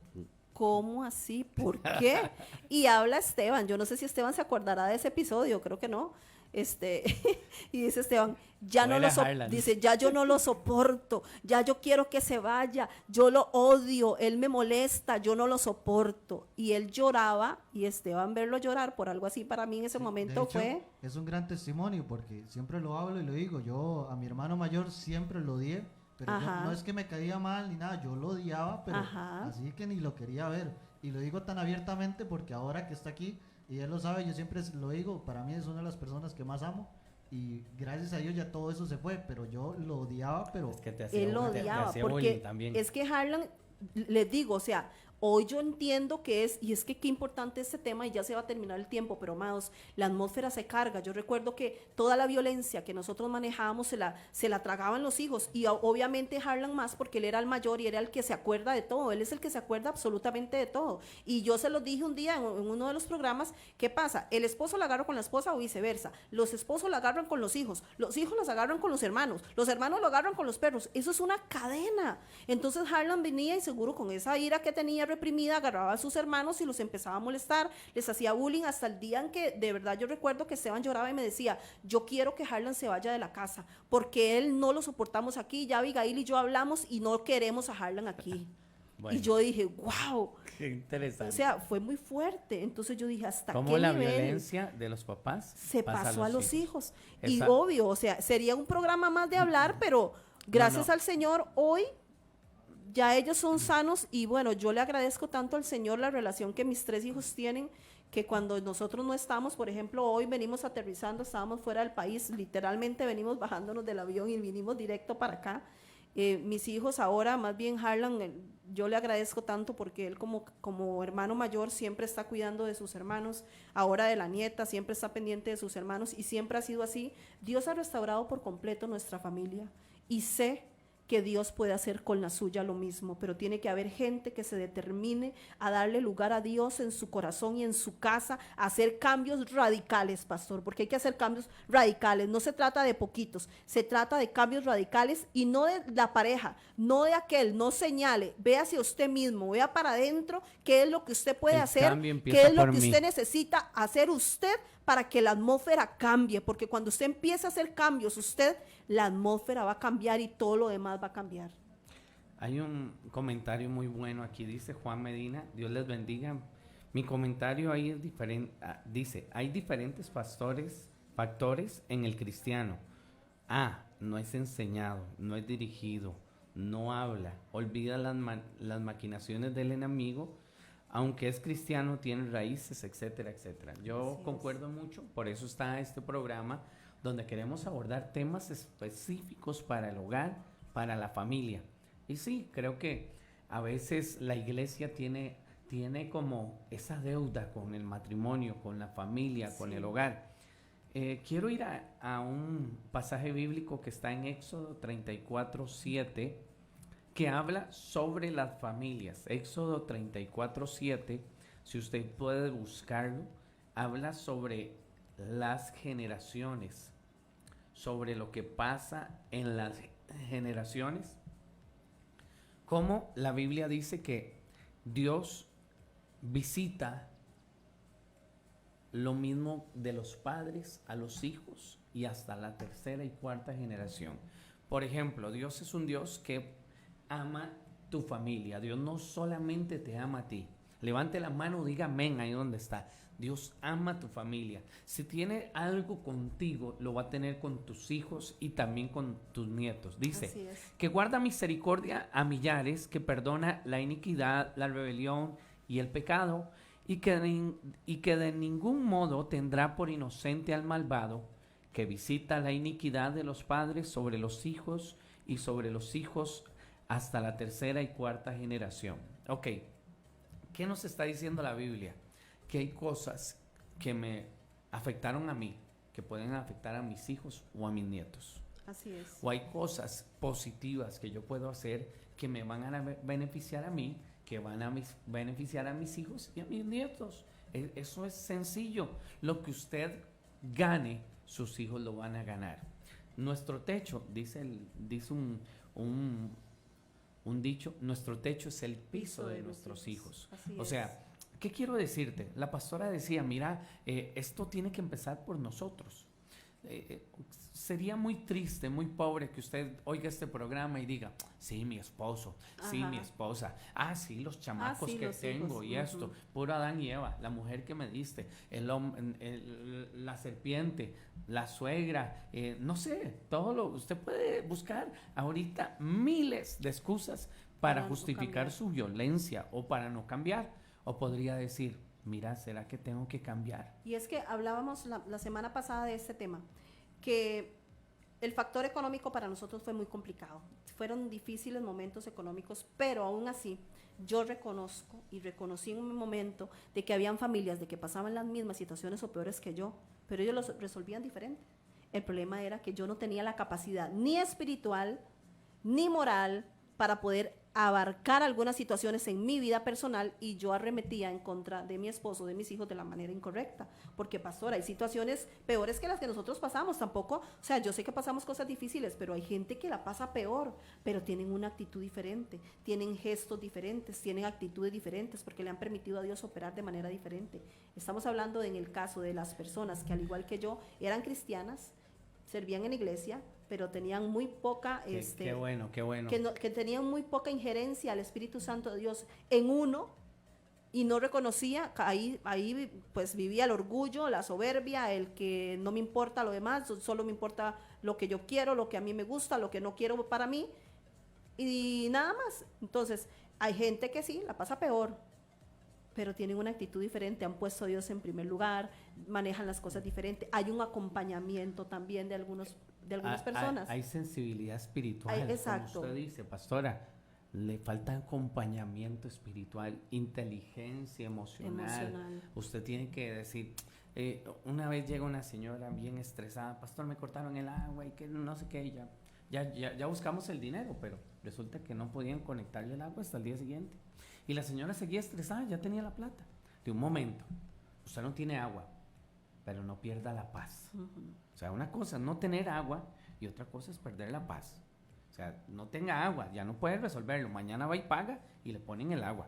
¿cómo así? ¿Por qué? Y habla Esteban. Yo no sé si Esteban se acordará de ese episodio, creo que no. Y dice Esteban, ya no Huele lo a Harlan. dice, ya yo no lo soporto, ya yo quiero que se vaya, yo lo odio, él me molesta, yo no lo soporto. Y él lloraba, y Esteban verlo llorar por algo así para mí en ese Sí, momento de hecho, fue es un gran testimonio, porque siempre lo hablo y lo digo. Yo a mi hermano mayor siempre lo odié, pero yo, Ajá. no es que me caía mal ni nada, yo lo odiaba, pero Ajá. así que ni lo quería ver. Y lo digo tan abiertamente porque ahora que está aquí, y él lo sabe, yo siempre lo digo, para mí es una de las personas que más amo, y gracias a Dios ya todo eso se fue, pero yo lo odiaba, pero Es que te hacía, él lo te odiaba, hacía porque bullying también. es que Harlan, les digo, o sea, Hoy yo entiendo que y es que qué importante este tema, y ya se va a terminar el tiempo, pero amados, la atmósfera se carga. Yo recuerdo que toda la violencia que nosotros manejábamos se la tragaban los hijos, y obviamente Harlan más porque él era el mayor y era el que se acuerda de todo, él es el que se acuerda absolutamente de todo. Y yo se los dije un día en uno de los programas, ¿qué pasa? El esposo la agarra con la esposa o viceversa, los esposos la agarran con los hijos los agarran con los hermanos lo agarran con los perros, eso es una cadena. Entonces Harlan venía y seguro con esa ira que tenía reprimida, agarraba a sus hermanos y los empezaba a molestar, les hacía bullying hasta el día en que de verdad yo recuerdo que Esteban lloraba y me decía, yo quiero que Harlan se vaya de la casa, porque él no lo soportamos aquí, ya Abigail y yo hablamos y no queremos a Harlan aquí. Bueno, y yo dije, wow, qué interesante. o sea, fue muy fuerte. Entonces yo dije, ¿hasta ¿Cómo qué la nivel violencia de los papás se pasa pasó a los hijos? Y Esa- obvio, o sea, sería un programa más de hablar, pero gracias no. al Señor, hoy ya ellos son sanos y bueno, yo le agradezco tanto al Señor la relación que mis 3 hijos tienen, que cuando nosotros no estamos, por ejemplo, hoy venimos aterrizando, estábamos fuera del país, literalmente venimos bajándonos del avión y vinimos directo para acá. Mis hijos ahora, más bien Harlan, yo le agradezco tanto porque él como hermano mayor siempre está cuidando de sus hermanos, ahora de la nieta, siempre está pendiente de sus hermanos y siempre ha sido así. Dios ha restaurado por completo nuestra familia y sé que Dios puede hacer con la suya lo mismo, pero tiene que haber gente que se determine a darle lugar a Dios en su corazón y en su casa, a hacer cambios radicales, pastor, porque hay que hacer cambios radicales, no se trata de poquitos, se trata de cambios radicales y no de la pareja, no de aquel, no señale, vea hacia usted mismo, vea para adentro qué es lo que usted puede El hacer, cambio empieza qué es lo por que mí. usted necesita hacer usted para que la atmósfera cambie, porque cuando usted empieza a hacer cambios, la atmósfera va a cambiar y todo lo demás va a cambiar. Hay un comentario muy bueno aquí, dice Juan Medina, Dios les bendiga. Mi comentario ahí es diferente, dice, hay diferentes factores en el cristiano. No es enseñado, no es dirigido, no habla, olvida las maquinaciones del enemigo, aunque es cristiano, tiene raíces, etcétera, etcétera. Yo concuerdo mucho, por eso está este programa, donde queremos abordar temas específicos para el hogar, para la familia. Y sí, creo que a veces la iglesia tiene como esa deuda con el matrimonio, con la familia, con el hogar. Quiero ir a un pasaje bíblico que está en Éxodo 34:7, que habla sobre las familias. Éxodo 34:7, si usted puede buscarlo, habla sobre las generaciones, sobre lo que pasa en las generaciones. Como la Biblia dice que Dios visita lo mismo de los padres a los hijos y hasta la tercera y cuarta generación. Por ejemplo, Dios es un Dios que ama tu familia. Dios no solamente te ama a ti. Levante la mano, diga amén ahí donde está. Dios ama a tu familia. Si tiene algo contigo, lo va a tener con tus hijos y también con tus nietos. Dice que guarda misericordia a millares, que perdona la iniquidad, la rebelión y el pecado, y que de ningún modo tendrá por inocente al malvado, que visita la iniquidad de los padres sobre los hijos y sobre los hijos hasta la tercera y cuarta generación. Ok, ¿qué nos está diciendo la Biblia? Que hay cosas que me afectaron a mí, que pueden afectar a mis hijos o a mis nietos. Así es. O hay cosas positivas que yo puedo hacer que me van a beneficiar a mí, que van a beneficiar a mis hijos y a mis nietos. Eso es sencillo. Lo que usted gane, sus hijos lo van a ganar. Nuestro techo, dice un dicho, nuestro techo es el piso de nuestros hijos. O sea, ¿qué quiero decirte? La pastora decía, mira, esto tiene que empezar por nosotros. Sería muy triste, muy pobre que usted oiga este programa y diga, sí, mi esposo, sí, mi esposa, sí, los chamacos que los tengo hijos, y esto, puro Adán y Eva, la mujer que me diste, la serpiente, la suegra, no sé, usted puede buscar ahorita miles de excusas para justificar su violencia o para no cambiar, o podría decir, mira, ¿será que tengo que cambiar? Y es que hablábamos la semana pasada de este tema, que el factor económico para nosotros fue muy complicado. Fueron difíciles momentos económicos, pero aún así yo reconozco y reconocí en un momento de que habían familias de que pasaban las mismas situaciones o peores que yo, pero ellos los resolvían diferente. El problema era que yo no tenía la capacidad ni espiritual ni moral para poder abarcar algunas situaciones en mi vida personal, y yo arremetía en contra de mi esposo, de mis hijos, de la manera incorrecta, porque pastora, hay situaciones peores que las que nosotros pasamos, tampoco, o sea, yo sé que pasamos cosas difíciles, pero hay gente que la pasa peor, pero tienen una actitud diferente, tienen gestos diferentes, tienen actitudes diferentes, porque le han permitido a Dios operar de manera diferente. Estamos hablando en el caso de las personas que al igual que yo eran cristianas, servían en iglesia, pero tenían muy poca, Qué bueno, qué bueno. que tenían muy poca injerencia al Espíritu Santo de Dios en uno, y no reconocía, ahí pues vivía el orgullo, la soberbia, el que no me importa lo demás, solo me importa lo que yo quiero, lo que a mí me gusta, lo que no quiero para mí, y nada más. Entonces, hay gente que sí, la pasa peor, pero tienen una actitud diferente, han puesto a Dios en primer lugar, manejan las cosas diferentes, hay un acompañamiento también de algunas personas. Hay sensibilidad espiritual, exacto. como usted dice, pastora. Le falta acompañamiento espiritual, inteligencia emocional. Usted tiene que decir, una vez llega una señora bien estresada, pastor, me cortaron el agua y que no sé qué, ya buscamos el dinero, pero resulta que no podían conectarle el agua hasta el día siguiente. Y la señora seguía estresada, ya tenía la plata. De un momento, usted no tiene agua, pero no pierda la paz. O sea, una cosa es no tener agua y otra cosa es perder la paz. O sea, no tenga agua, ya no puede resolverlo. Mañana va y paga y le ponen el agua.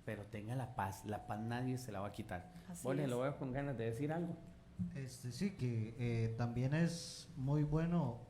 Pero tenga la paz nadie se la va a quitar. Vole, lo veo con ganas de decir algo. Sí, que también es muy bueno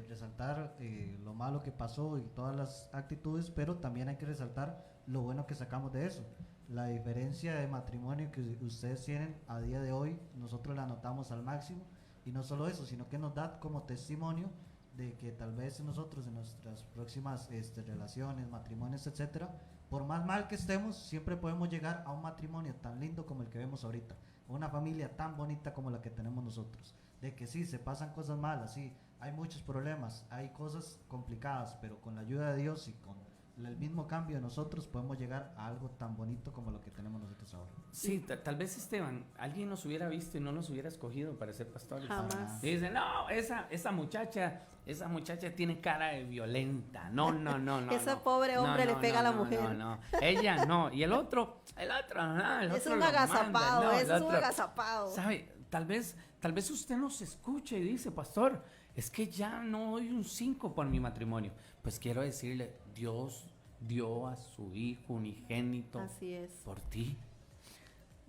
resaltar lo malo que pasó y todas las actitudes, pero también hay que resaltar lo bueno que sacamos de eso. La diferencia de matrimonio que ustedes tienen a día de hoy, nosotros la notamos al máximo, y no solo eso, sino que nos da como testimonio de que tal vez nosotros en nuestras próximas relaciones, matrimonios, etcétera, por más mal que estemos, siempre podemos llegar a un matrimonio tan lindo como el que vemos ahorita, una familia tan bonita como la que tenemos nosotros. De que sí, se pasan cosas malas, sí, hay muchos problemas, hay cosas complicadas, pero con la ayuda de Dios y con el mismo cambio de nosotros podemos llegar a algo tan bonito como lo que tenemos nosotros ahora. Sí, tal vez, Esteban, alguien nos hubiera visto y no nos hubiera escogido para ser pastores. Jamás. Y dicen, no, esa muchacha tiene cara de violenta. No. Ese pobre hombre le pega a la mujer. No, ella no. Y el otro, es un agazapado, es un agazapado. ¿Sabe? Tal vez usted nos escuche y dice, pastor, es que ya no doy un 5 por mi matrimonio. Pues quiero decirle, Dios dio a su hijo unigénito. Así es. Por ti.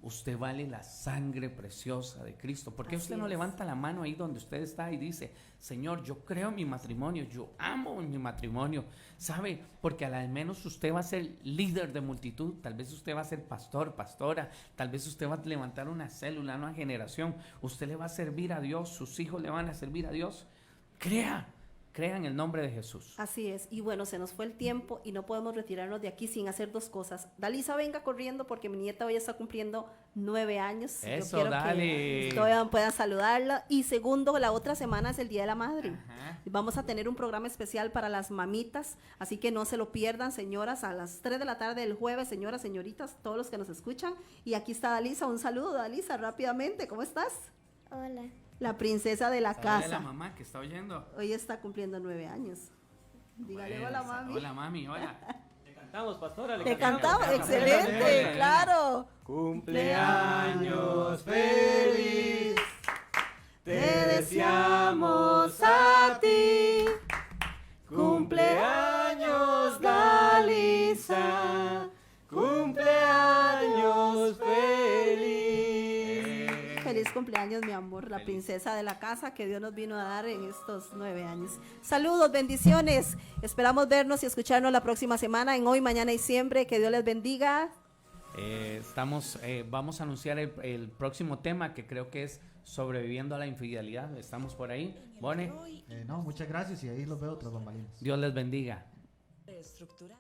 Usted vale la sangre preciosa de Cristo. ¿Por qué Así usted no es. levanta la mano ahí donde usted está y dice, Señor, yo creo en mi matrimonio, yo amo en mi matrimonio? ¿Sabe? Porque a la de menos usted va a ser líder de multitud, tal vez usted va a ser pastor, pastora, tal vez usted va a levantar una célula, una generación, usted le va a servir a Dios, sus hijos le van a servir a Dios. Crea en el nombre de Jesús. Así es, y bueno, se nos fue el tiempo y no podemos retirarnos de aquí sin hacer dos cosas. Dalisa, venga corriendo porque mi nieta hoy está cumpliendo 9 años. Eso, yo quiero dale. que todavía puedan saludarla. Y segundo, la otra semana es el Día de la Madre. Ajá. Vamos a tener un programa especial para las mamitas, así que no se lo pierdan, señoras, a las 3 de la tarde del jueves, señoras, señoritas, todos los que nos escuchan. Y aquí está Dalisa, un saludo, Dalisa, rápidamente, ¿cómo estás? Hola. La princesa de la Saludale casa. a la mamá que está oyendo. Hoy está cumpliendo 9 años. Dígale Bueno, hola, mami. Hola, mami, hola. Le cantamos, pastora. Te cantamos, cantamos. excelente, claro. Cumpleaños feliz, te deseamos a ti. Cumpleaños, Dalisa. Cumpleaños feliz. Feliz cumpleaños, mi amor, la princesa de la casa que Dios nos vino a dar en estos 9 años. Saludos, bendiciones. Esperamos vernos y escucharnos la próxima semana en Hoy, Mañana y Siempre. Que Dios les bendiga. Vamos a anunciar el próximo tema, que creo que es sobreviviendo a la infidelidad. Estamos por ahí. Bone, No, muchas gracias, y ahí los veo tras bambalinas. Dios les bendiga. Estructura.